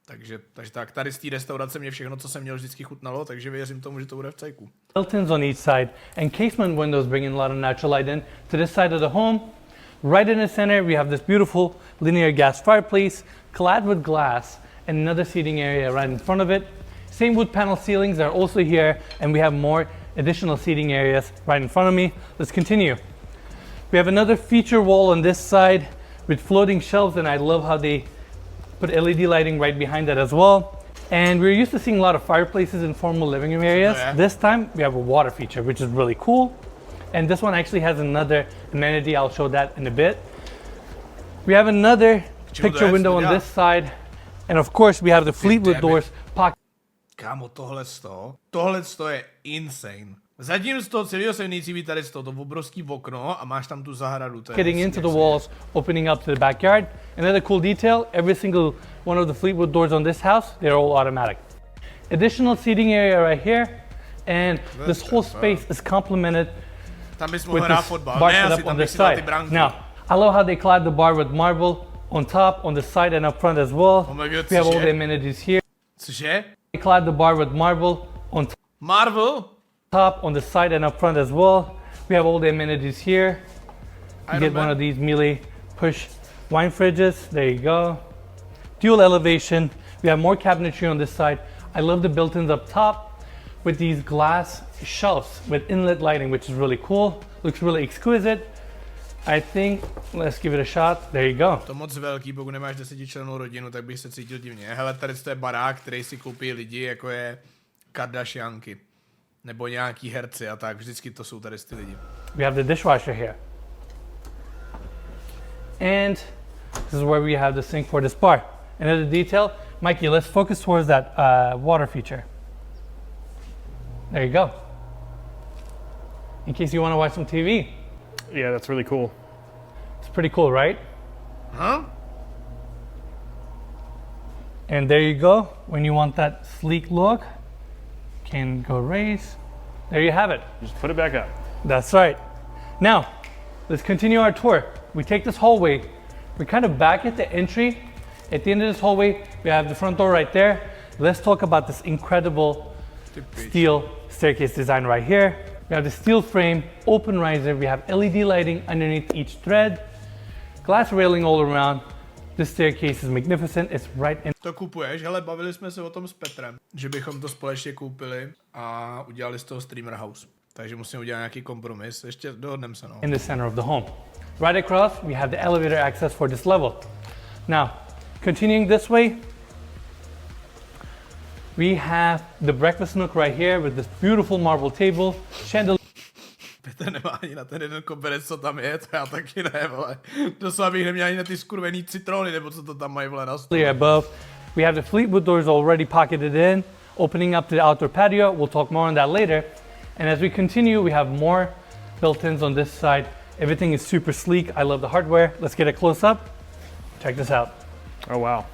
Takže tak, tady z té restaurace mě všechno, co jsem měl, vždycky chutnalo, takže věřím tomu, že to bude v cajku. Built-ins on each side and casement windows bring in a lot of natural light in. To this side of the home, right in the center, we have this beautiful linear gas fireplace, clad with glass, and another seating area right in front of it. Same wood panel ceilings are also here, and we have more additional seating areas right in front of me. Let's continue. We have another feature wall on this side with floating shelves, and I love how they put LED lighting right behind that as well. And we're used to seeing a lot of fireplaces in formal living room areas. Yeah. This time we have a water feature, which is really cool. And this one actually has another amenity. I'll show that in a bit. We have another picture window on this side. And of course we have the Fleetwood doors pocket. Kámo, tohle je insane. Zatím z toho celého se nejdřív tady z toho obrovský okno a máš tam tu zahradu. Getting into the walls, opening up to the backyard. Another cool detail, every single one of the Fleetwood doors on this house, they're all automatic. Additional seating area right here, and this whole space is complemented with this bar set up on this side. Now, I love how they clad the bar with marble on top, on the side and up front as well. Oh my God, we have all the amenities here. Cože? They clad the bar with marble on top, on the side and up front as well. We have all the amenities here. You get one of these Miele push wine fridges. There you go. Dual elevation. We have more cabinetry on this side. I love the built-ins up top with these glass shelves with inlet lighting, which is really cool. Looks really exquisite. I think, let's give it a shot. There you go. To moc velký, pokud nemáš 10člennou rodinu, tak bych se cítil divně. Hele, tady to je barák, který si koupí lidi, jako je Kardashianky. Nebo nějaký herci a tak. Vždycky to jsou tady ty lidi. We have the dishwasher here. And this is where we have the sink for this bar. Another detail, Mikey, let's focus towards that water feature. There you go. In case you want to watch some TV. Yeah, that's really cool. It's pretty cool, right? Huh? And there you go. When you want that sleek look, can go raise. There you have it. Just put it back up. That's right. Now, let's continue our tour. We take this hallway. We're kind of back at the entry. At the end of this hallway, we have the front door right there. Let's talk about this incredible steel staircase design right here. We have the steel frame, open riser. We have LED lighting underneath each thread. Glass railing all around. This staircase is magnificent. It's right in. To kupuješ? Hele, bavili jsme se o tom s Petrem, že bychom to společně koupili a udělali z toho streamer house. Takže musíme udělat nějaký kompromis. Ještě dohodneme se, no. In the center of the home. Right across, we have the elevator access for this level. Now, continuing this way, we have the breakfast nook right here with this beautiful marble table, chandelier. Petr nemá ani na ten jeden koberec, co tam je, to já taky ne, vole. Doslova bych neměl ani na ty skurvený citrony, nebo co to tam mají, vole, na stole. Above, we have the Fleetwood doors already pocketed in, opening up to the outdoor patio. We'll talk more on that later. And as we continue, we have more built-ins on this side. Everything is super sleek. I love the hardware. Let's get a close-up. Check this out. Oh, wow.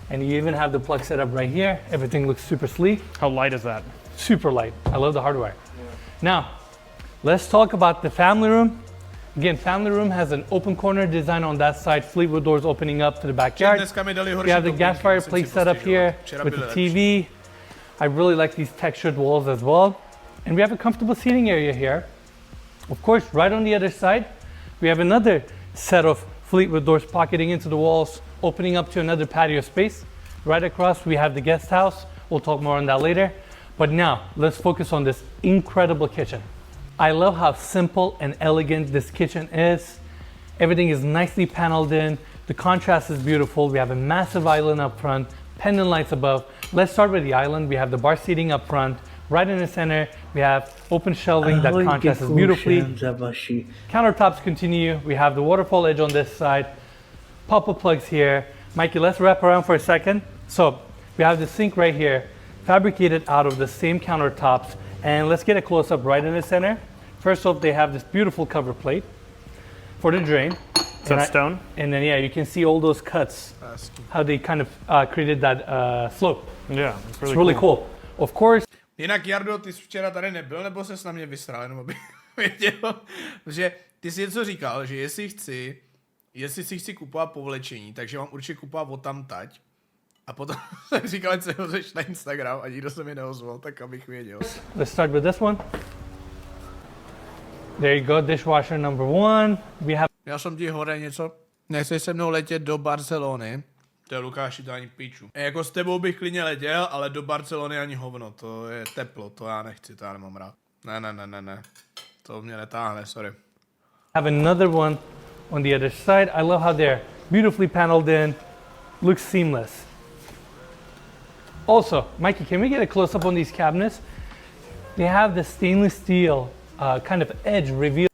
And you even have the plug set up right here. Everything looks super sleek. How light is that? Super light. I love the hardware. Yeah. Now, let's talk about the family room. Again, family room has an open corner design on that side, Fleetwood doors opening up to the backyard. We have the gas fireplace set up here with the TV. I really like these textured walls as well. And we have a comfortable seating area here. Of course, right on the other side, we have another set of Fleetwood doors pocketing into the walls, opening up to another patio space. Right across, we have the guest house. We'll talk more on that later. But now, let's focus on this incredible kitchen. I love how simple and elegant this kitchen is. Everything is nicely paneled in. The contrast is beautiful. We have a massive island up front, pendant lights above. Let's start with the island. We have the bar seating up front. Right in the center, we have open shelving that contrasts beautifully. Countertops continue. We have the waterfall edge on this side. Pop-up plugs here. Mikey, let's wrap around for a second. So we have the sink right here, fabricated out of the same countertops. And let's get a close-up right in the center. First off, they have this beautiful cover plate for the drain. Is that stone? And then, yeah, you can see all those cuts, how they kind of created that slope. Yeah, it's really cool. Of course. Jinak, Jardo, ty jsi včera tady nebyl, nebo ses na mě vysral, jenom aby věděl, že ty jsi něco říkal, že jestli si chci kupovat povlečení, takže mám určitě kupovat odtamtať. A potom jsem říkal, že se ho řeš na Instagram a nikdo se mi neozval, tak abych věděl. Let's start with this one. There you go, dishwasher number one. We have. Já jsem ti hore něco. Nechceš se mnou letět do Barcelony? To je Lukáši, to ani píču. Jako s tebou bych klidně letěl, ale do Barcelony ani hovno, to je teplo, to já nechci, to já nemám rád. Ne. To mě netáhne, sorry. Have another one on the other side. I love how they're beautifully paneled in. Looks seamless. Also, Mikey, can we get a close-up on these cabinets? They have the stainless steel kind of edge reveal.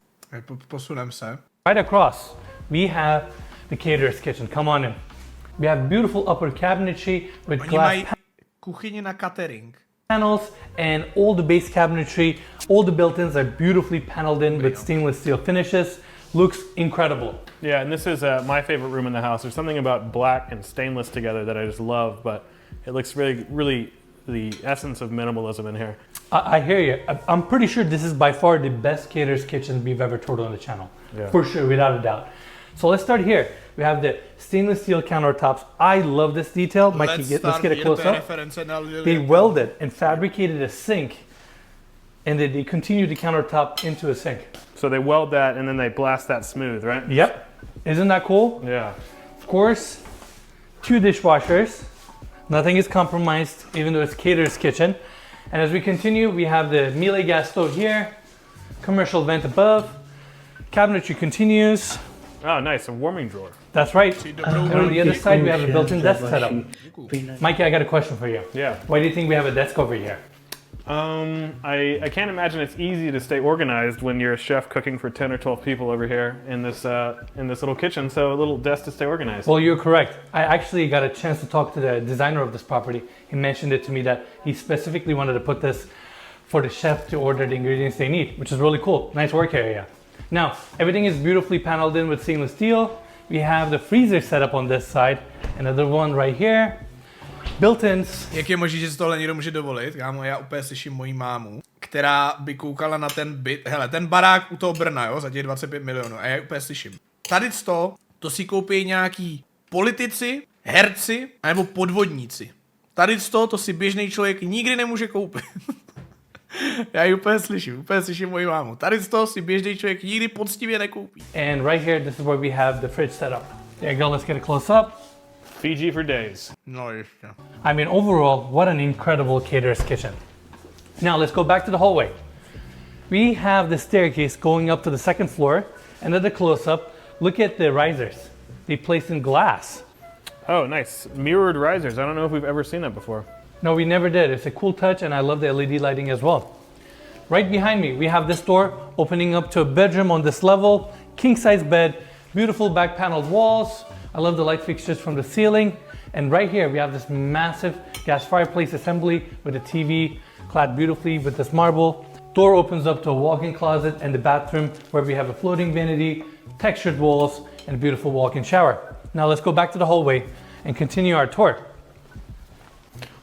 Posunem se. Right across, we have the caterer's kitchen. Come on in. We have beautiful upper cabinetry with Oni glass mají kuchyni na catering. panels and all the base cabinetry. All the built-ins are beautifully paneled in with stainless steel finishes. Looks incredible. Yeah, and this is my favorite room in the house. There's something about black and stainless together that I just love, but it looks really, really the essence of minimalism in here. I hear you. I'm pretty sure this is by far the best caterer's kitchen we've ever toured on the channel. Yeah. For sure, without a doubt. So let's start here. We have the stainless steel countertops. I love this detail. Mikey, let's get a close up. They welded and fabricated a sink, and then they continue the countertop into a sink. So they weld that and then they blast that smooth, right? Yep. Isn't that cool? Yeah. Of course, 2 dishwashers. Nothing is compromised, even though it's caterer's kitchen. And as we continue, we have the Miele gas stove here, commercial vent above, cabinetry continues. Oh, nice, a warming drawer. That's right. And on the other side, we have a built-in desk setup. Mikey, I got a question for you. Yeah. Why do you think we have a desk over here? I can't imagine it's easy to stay organized when you're a chef cooking for 10 or 12 people over here in this little kitchen, so a little desk to stay organized. Well, you're correct. I actually got a chance to talk to the designer of this property. He mentioned it to me that he specifically wanted to put this for the chef to order the ingredients they need, which is really cool. Nice work area. Now, everything is beautifully paneled in with stainless steel. We have the freezer set up on this side, another one right here. Built-ins. Jak je možné, že si tohle někdo může dovolit? Kámo, já úplně slyším moji mámu, která by koukala na ten byt. Hele, ten barák u toho Brna, jo, za těch 25 milionů. A já úplně slyším. Tady to si koupí nějaký politici, herci, nebo podvodníci. Tady to si běžný člověk nikdy nemůže koupit. Já ji úplně slyším moji mámu. Tady si běžný člověk nikdy poctivě nekoupí. And right here, this is where we have the fridge set up. There you go, let's get a close up. Fiji for days. No ještě. I mean, overall, what an incredible caterer's kitchen. Now, let's go back to the hallway. We have the staircase going up to the second floor. Another close-up. Look at the risers. They placed in glass. Oh, nice. Mirrored risers. I don't know if we've ever seen that before. No, we never did. It's a cool touch, and I love the LED lighting as well. Right behind me, we have this door opening up to a bedroom on this level. King-size bed, beautiful back paneled walls. I love the light fixtures from the ceiling. And right here, we have this massive gas fireplace assembly with a TV clad beautifully with this marble. Door opens up to a walk-in closet and the bathroom where we have a floating vanity, textured walls, and a beautiful walk-in shower. Now let's go back to the hallway and continue our tour.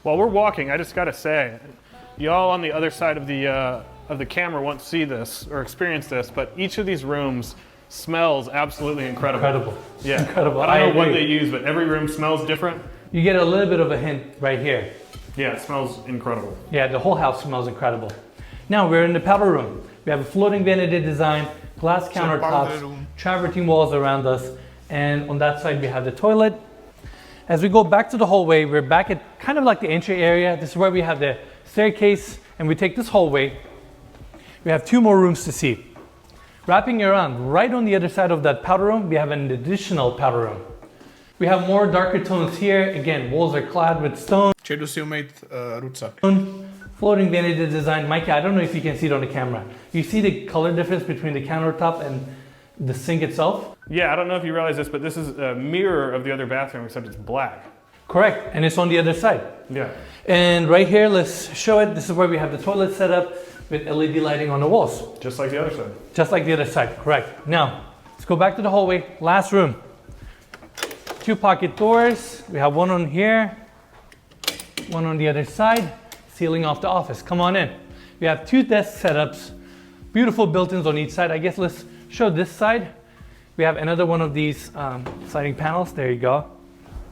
While we're walking, I just gotta say, y'all on the other side of the camera won't see this or experience this, but each of these rooms smells absolutely incredible. Incredible. Yeah. Incredible. I don't know what agree. they use, but every room smells different. You get a little bit of a hint right here. Yeah, it smells incredible. Yeah, the whole house smells incredible. Now we're in the powder room. We have a floating vanity design, glass countertops, travertine walls around us, and on that side we have the toilet. As we go back to the hallway, we're back at kind of like the entry area. This is where we have the staircase, and we take this hallway. We have 2 more rooms to see. Wrapping around, right on the other side of that powder room, we have an additional powder room. We have more darker tones here. Again, walls are clad with stone. Jdu si umýt ruce. Floating vanity design. Mikey, I don't know if you can see it on the camera. You see the color difference between the countertop and the sink itself? Yeah, I don't know if you realize this, but this is a mirror of the other bathroom, except it's black. Correct, and it's on the other side. Yeah. And right here, let's show it. This is where we have the toilet set up with LED lighting on the walls. Just like the other side. Just like the other side, correct. Now, let's go back to the hallway. Last room. 2 pocket doors. We have one on here, one on the other side, sealing off the office. Come on in. We have 2 desk setups, beautiful built-ins on each side. I guess let's show this side. We have another one of these sliding panels. There you go.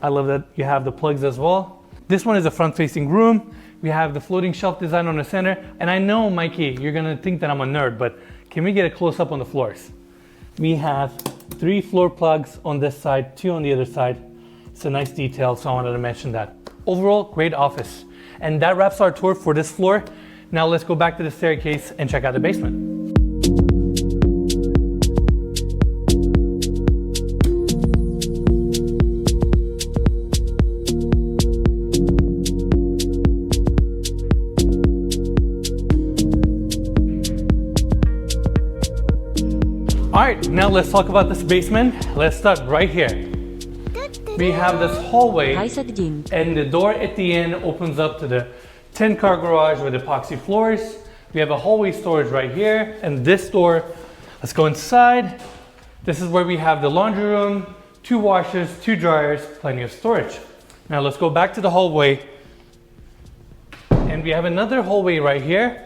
I love that you have the plugs as well. This one is a front-facing room. We have the floating shelf design on the center. And I know, Mikey, you're gonna think that I'm a nerd, but can we get a close-up on the floors? We have 3 floor plugs on this side, 2 on the other side. It's a nice detail, so I wanted to mention that. Overall, great office. And that wraps our tour for this floor. Now let's go back to the staircase and check out the basement. right, now let's talk about this basement. Let's start right here. We have this hallway, Haiset din. and the door at the end opens up to the 10-car garage with epoxy floors. We have a hallway storage right here, and this door, let's go inside. This is where we have the laundry room, 2 washers, 2 dryers, plenty of storage. Now let's go back to the hallway. And we have another hallway right here,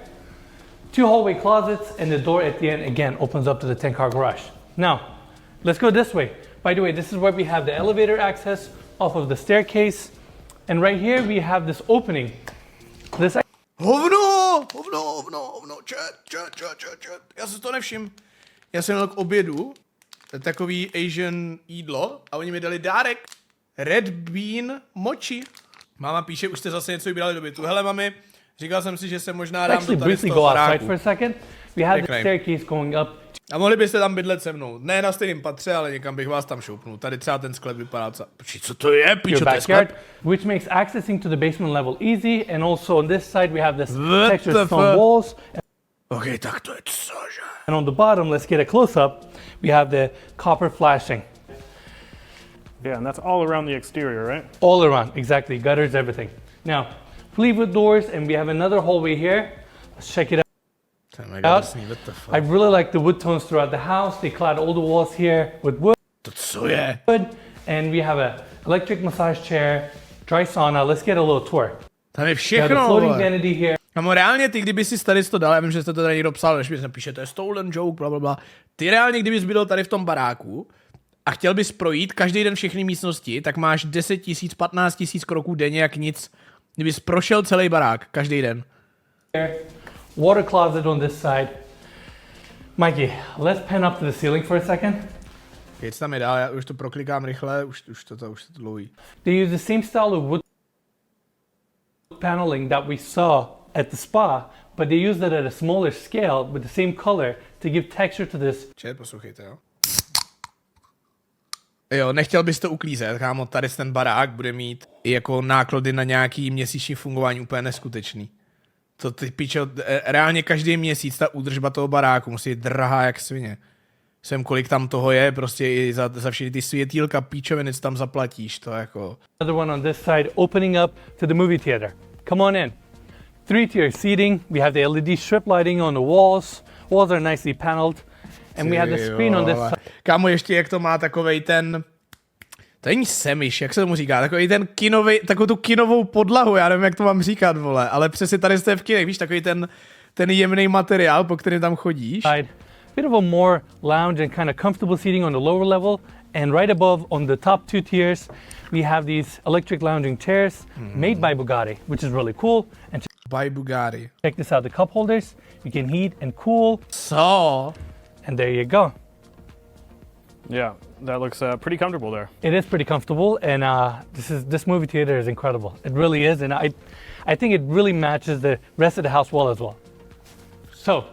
2 hallway closets, and the door at the end again opens up to the 10-car garage. Now, let's go this way. By the way, this is where we have the elevator access off of the staircase. And right here we have this opening. This Hovno, čet. Já si to nevšim. Já jsem měl k obědu takový Asian jídlo a oni mi dali dárek. Red bean mochi. Máma píše, už jste zase něco vybírali do bytu. Hele, mami, říkal jsem si, že se možná dám do tady z toho baráku. for a second. We have the staircase going up. A mohli byste tam bydlet se mnou. Ne na stejném patře, ale někam bych vás tam šoupnul. Tady třeba ten sklep vypadá co to je? Pičo, to je sklep? Which makes accessing to the basement level easy, and also on this side we have this textured stone walls. Ok, tak to je cože? And on the bottom, let's get a close-up, we have the copper flashing. Yeah, and that's all around the exterior, right? All around, exactly, gutters, everything. Now, plywood doors, and we have another hallway here. Let's check it out. I really like the wood tones throughout the house. They clad all the walls here with wood. To co je? And we have a electric massage chair, dry sauna. Let's get a little tour. Tam je We have všechno, a floating vole. vanity here. Kamo, reálně ty, kdyby si tady to dal, já vím, že jste to tady někdo psal, než mi napíše, to je stolen joke, blablabla. Ty reálně, kdybys bydlel tady v tom baráku a chtěl bys projít každý den všechny místnosti, tak máš 10 000, 15 000 kroků denně jak nic. Kdybys prošel celý barák každý den. Water closet on this side. Mikey, let's pan up to the ceiling for a second. Jeď tam je dál, já už to proklikám rychle, už to dlouhý. They use the same style of wood paneling that we saw at the spa, but they used it at a smaller scale with the same color to give texture to this. Čet, poslouchejte, jo. Jo, nechtěl bys to uklízet, kámo, tady ten barák bude mít i jako náklady na nějaký měsíční fungování úplně neskutečný. To ty pičo, reálně každý měsíc ta údržba toho baráku musí být drahá jak svině. Jsem kolik tam toho je, prostě i za všechny ty světýlka, píčoviny, co tam zaplatíš, to jako... Another one on this side, opening up to the movie theater. Come on in. 3-tier seating. We have the LED strip lighting on the walls. Walls are nicely paneled. And we have the screen on this side. Kámo, ještě jak to má takovej ten... To není semiš, jak se tomu říká, takový ten kinový, takovou tu kinovou podlahu, já nevím, jak to mám říkat, vole, ale přesně tady jste v kinech, víš, takový ten jemný materiál, po kterém tam chodíš. Bit of a more lounge and kind of comfortable seating on the lower level, and right above on the top 2 tiers, we have these electric lounging chairs made by Bugatti, which is really cool. And By Bugatti. check this out, the cup holders, you can heat and cool. Co? And there you go. Yeah, that looks pretty comfortable there. It is pretty comfortable, and this movie theater is incredible. It really is, and I think it really matches the rest of the house well as well. So,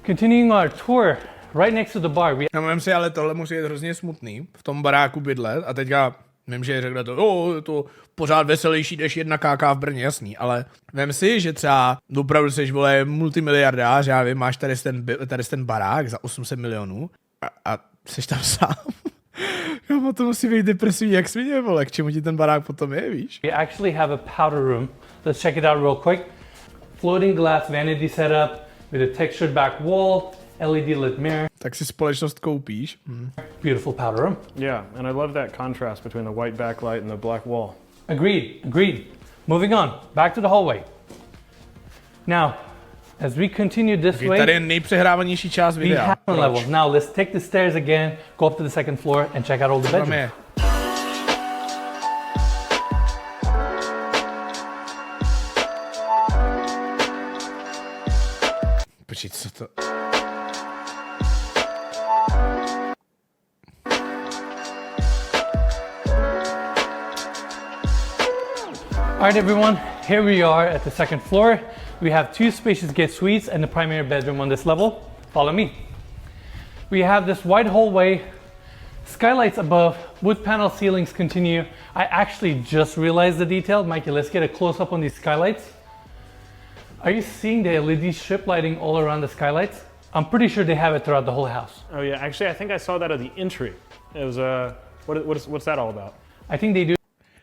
continuing our tour, right next to the bar, we Já mám si, ale tohle musí být hrozně smutný, v tom baráku bydlet, a teďka vím, že řekne to, je to pořád veselější než 1 KK v Brně, jasný, ale vem si, že třeba opravdu seš, vole, multimiliardář, já vím, máš tady ten barák za 800 milionů a seš tam sám. Kámo, to musí být depresivní jak svině, vole, k čemu ti ten barák potom je, víš? We actually have a powder room. Let's check it out real quick. Floating glass vanity setup with a textured back wall, LED lit mirror. Tak si společnost koupíš. Beautiful powder room. Yeah, and I love that contrast between the white backlight and the black wall. Agreed. Moving on, back to the hallway. Now, as we continue this way, Tady je nejpřehrávanější část we videa. have one level. Now let's take the stairs again, go up to the second floor and check out all the Tam bedrooms. je. Počkej, co to... Alright everyone, here we are at the second floor. We have 2 spacious guest suites and the primary bedroom on this level. Follow me. We have this wide hallway, skylights above, wood panel ceilings continue. I actually just realized the detail. Mikey, let's get a close up on these skylights. Are you seeing the LED strip lighting all around the skylights? I'm pretty sure they have it throughout the whole house. Oh yeah, actually I think I saw that at the entry. It was what's that all about? I think they do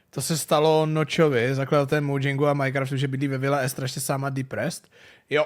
To se stalo Nočovi, zakladatelem Mojingu a Minecraftu, že bydlí ve vile a je strašně sama depressed. Jo,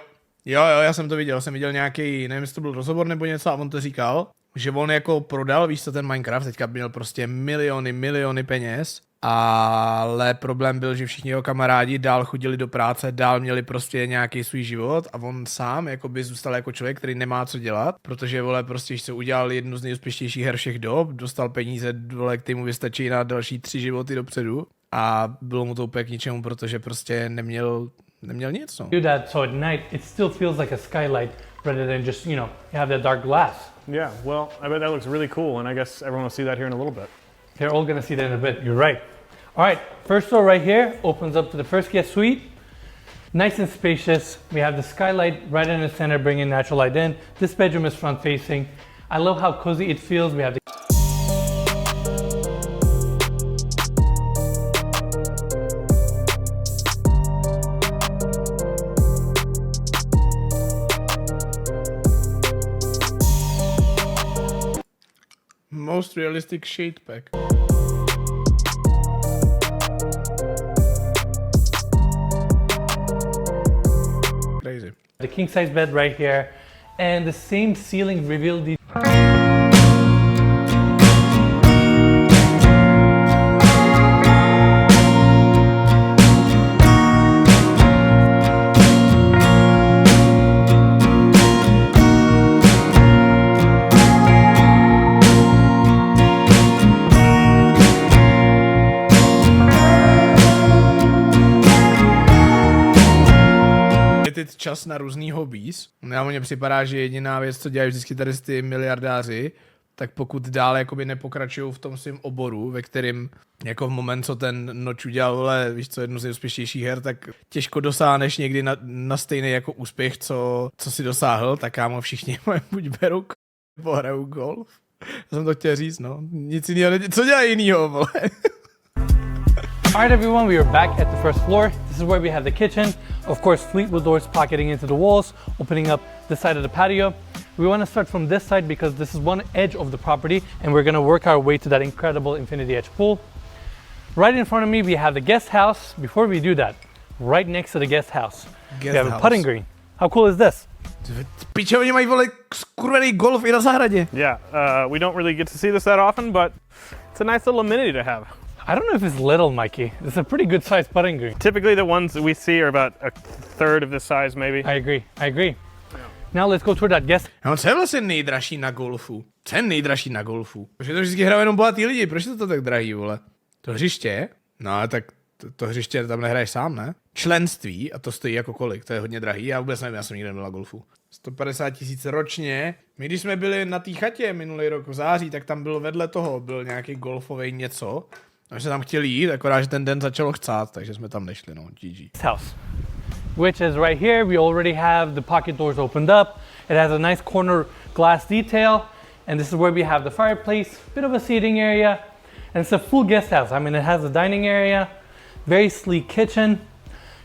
já jsem to viděl, jsem viděl nějaký, nevím, jestli to byl rozhovor nebo něco a on to říkal, že on jako prodal, víš co, ten Minecraft, teďka měl prostě miliony peněz, ale problém byl, že všichni jeho kamarádi dál chodili do práce, dál měli prostě nějaký svůj život a on sám jako by zůstal jako člověk, který nemá co dělat, protože vole prostě se udělal jednu z nejúspěšnějších her všech dob, dostal peníze, vole, který mu vystačí na další 3 životy dopředu a bylo mu to úplně k ničemu, protože prostě neměl nic, no. do that, so at night it still feels like a skylight rather than just, you know, you have that dark glass. Yeah, well, I bet that looks really cool, and I guess everyone will see that here in a little bit. They're all gonna see that in a bit, you're right. All right, first door right here opens up to the first guest suite. Nice and spacious. We have the skylight right in the center, bringing natural light in. This bedroom is front facing. I love how cozy it feels. We have the Most realistic shade pack. Crazy. the king size bed right here, and the same ceiling reveal detail. Teď čas na různý hobbies. Já mně připadá, že jediná věc, co dělají vždycky tady ty miliardáři, tak pokud dál jakoby nepokračují v tom svém oboru, ve kterým jako v moment, co ten Noč udělal, vole, víš co, jednu z nejúspěšnějších her, tak těžko dosáhneš někdy na stejný jako úspěch, co si dosáhl, tak kámo všichni buď berou nebo hrajou golf. Já jsem to chtěl říct, no. Nic jiného, co dělá jinýho, vole. Alright everyone, we are back at the first floor. This is where we have the kitchen. Of course, Fleetwood doors pocketing into the walls, opening up this side of the patio. We want to start from this side because this is one edge of the property and we're going to work our way to that incredible infinity edge pool. Right in front of me, we have the guest house. Before we do that, right next to the guest house, we have a putting green. How cool is this? Piče, oni mají, vole, skurvený golf i na zahradě. Yeah, we don't really get to see this that often, but it's a nice little amenity to have. I don't know if it's little, Mikey. It's a pretty good sized putting green. Typically the ones that we see are about a third of this size maybe. I agree. Now let's go toward that guest. No, co je vlastně nejdražší na golfu? Co je nejdražší na golfu? Protože to vždycky hrajou jenom bohatý lidi, proč je to tak drahý, vole? To hřiště? No, tak to hřiště tam nehraješ sám, ne? Členství, a to stojí jako kolik, to je hodně drahý, já vůbec nevím, já jsem nikdy nebyl na golfu. 150 000 ročně. My když jsme byli na té chatě minulý rok v září, tak tam bylo vedle toho, byl nějaký golfový něco. A my jsme tam chtěli jít, akorát, že ten den začalo chcát, takže jsme tam nešli, no, GG. House, which is right here. We already have the pocket doors opened up. It has a nice corner glass detail. And this is where we have the fireplace, bit of a seating area. And it's a full guest house. I mean, it has a dining area, very sleek kitchen,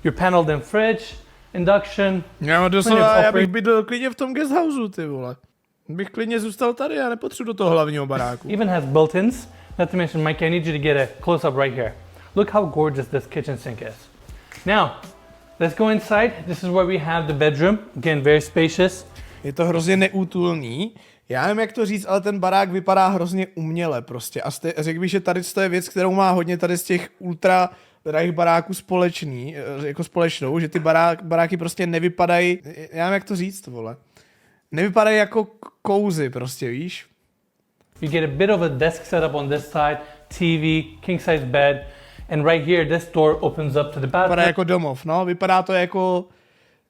your paneled in fridge, induction. Já bych bydlel klidně v tom guest houseu, ty vole. Bych klidně zůstal tady, já nepotřebuji do toho hlavního baráku. Even has built-ins. Not to mention, Mike, I need you to get a close-up right here. Look how gorgeous this kitchen sink is. Now, let's go inside. This is where we have the bedroom. Again, very spacious. Je to hrozně neútulný. Já nevím, jak to říct, ale ten barák vypadá hrozně uměle prostě. A řekl bych, že tady to je věc, kterou má hodně tady z těch ultra drahých baráků společnou, že ty baráky prostě nevypadají, já nevím, jak to říct, vole. Nevypadají jako kouzy prostě, víš? You get a bit of a desk setup on this side, TV, king-size bed, and right here, this door opens up to the bathroom. Vypadá jako domov, no. Vypadá to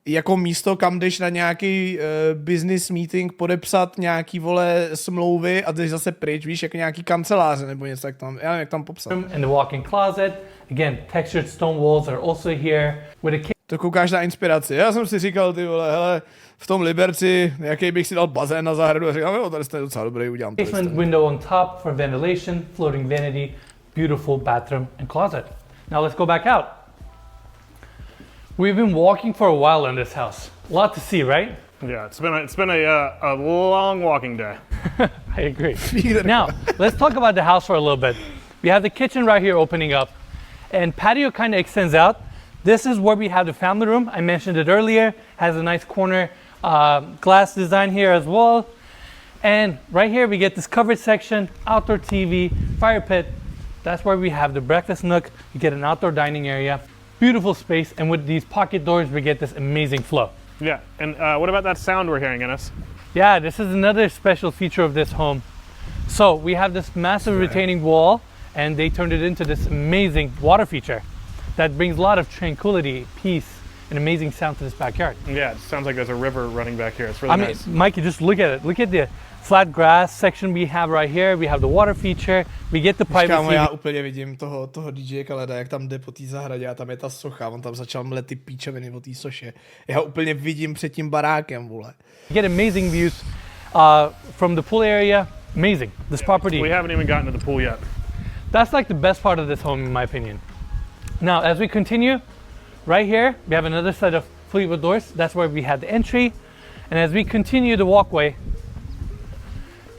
jako místo, kam jdeš na nějaký business meeting, podepsat nějaký, vole, smlouvy a jdeš zase pryč, víš, jako nějaký kanceláře nebo něco, jak tam, já nevím, jak tam popsat. And the walk-in closet. Again, textured stone walls are also here with a To koukáš na inspiraci. Já jsem si říkal, ty vole, hele, v tom Liberci, jaký bych si dal bazén na zahradu a říkal, jo, tady je docela dobrý, udělám to. basement window on top for ventilation, floating vanity, beautiful bathroom and closet. Now let's go back out. We've been walking for a while in this house. A lot to see, right? Yeah, it's been a long walking day. I agree. Now, let's talk about the house for a little bit. We have the kitchen right here opening up, and patio kind of extends out. This is where we have the family room. I mentioned it earlier. Has a nice corner glass design here as well. And right here we get this covered section, outdoor TV, fire pit. That's where we have the breakfast nook. You get an outdoor dining area, beautiful space, and with these pocket doors we get this amazing flow. Yeah, and what about that sound we're hearing, Ennis? Yeah, this is another special feature of this home. So we have this massive retaining wall, and they turned it into this amazing water feature that brings a lot of tranquility, peace, and amazing sound to this backyard. Yeah, it sounds like there's a river running back here. It's really nice. Mikey, just look at it. Look at the flat grass section we have right here. We have the water feature. We get the privacy. Kámo, já úplně vidím toho DJ Kaleda, jak tam jde po té zahradě a tam je ta socha. On tam začal mlet ty píčoviny o té soše. Já ho úplně vidím před tím barákem, vole. You get amazing views from the pool area. Amazing. This property. We haven't even gotten to the pool yet. That's like the best part of this home, in my opinion. Now, as we continue, right here, we have another set of Fleetwood doors. That's where we had the entry. And as we continue the walkway,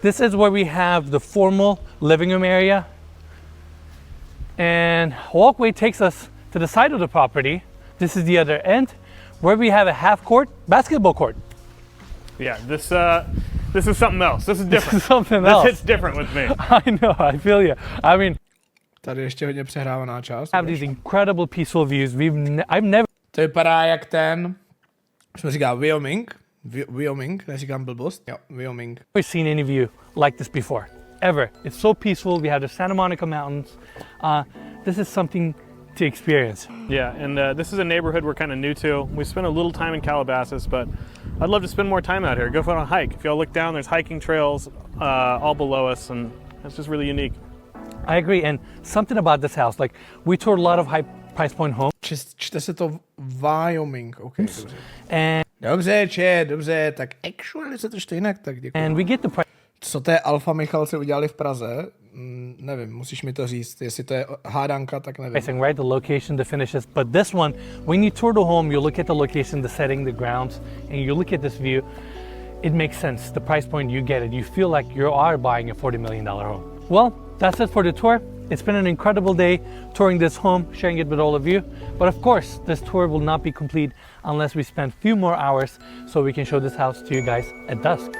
this is where we have the formal living room area. And walkway takes us to the side of the property. This is the other end, where we have a half-court basketball court. Yeah, this is something else. This is different. This is something else. This hits different with me. I know, I feel you. I mean, Tady ještě hodně přehrávaná část. have these incredible peaceful views. I've never To vypadá jak ten, jsme říká Wyoming. Wyoming, neříkám blbost. Jo, Wyoming. seen any view like this before, ever. It's so peaceful. We have the Santa Monica Mountains. This is something to experience. Yeah, and this is a neighborhood we're kind of new to. We spent a little time in Calabasas, but I'd love to spend more time out here. Go for a hike. If y'all look down, there's hiking trails all below us, and it's just really unique. I agree, and something about this house, like we toured a lot of high price point homes, Čte se to Wyoming, ok, dobře. and Dobře, tak actually se to čte jinak, tak děkuji. we get the Co té Alfa Michalci udělali v Praze? Nevím, musíš mi to říct, jestli to je hádanka, tak nevím. pricing, right? The location, the finishes. But this one, when you tour the home, you look at the location, the setting, the grounds, and you look at this view, it makes sense. The price point, you get it. You feel like you are buying a $40 million home. Well, that's it for the tour. It's been an incredible day touring this home, sharing it with all of you. But of course, this tour will not be complete unless we spend a few more hours so we can show this house to you guys at dusk.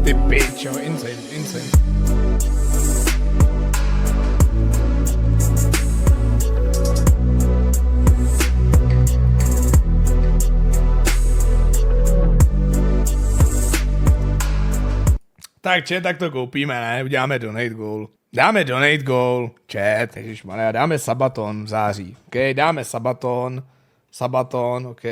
Ty pičo, insane. Tak tak to koupíme, ne? Uděláme donate goal. Dáme donate goal. Ježišmarja, dáme sabaton v září. OK, dáme sabaton, OK.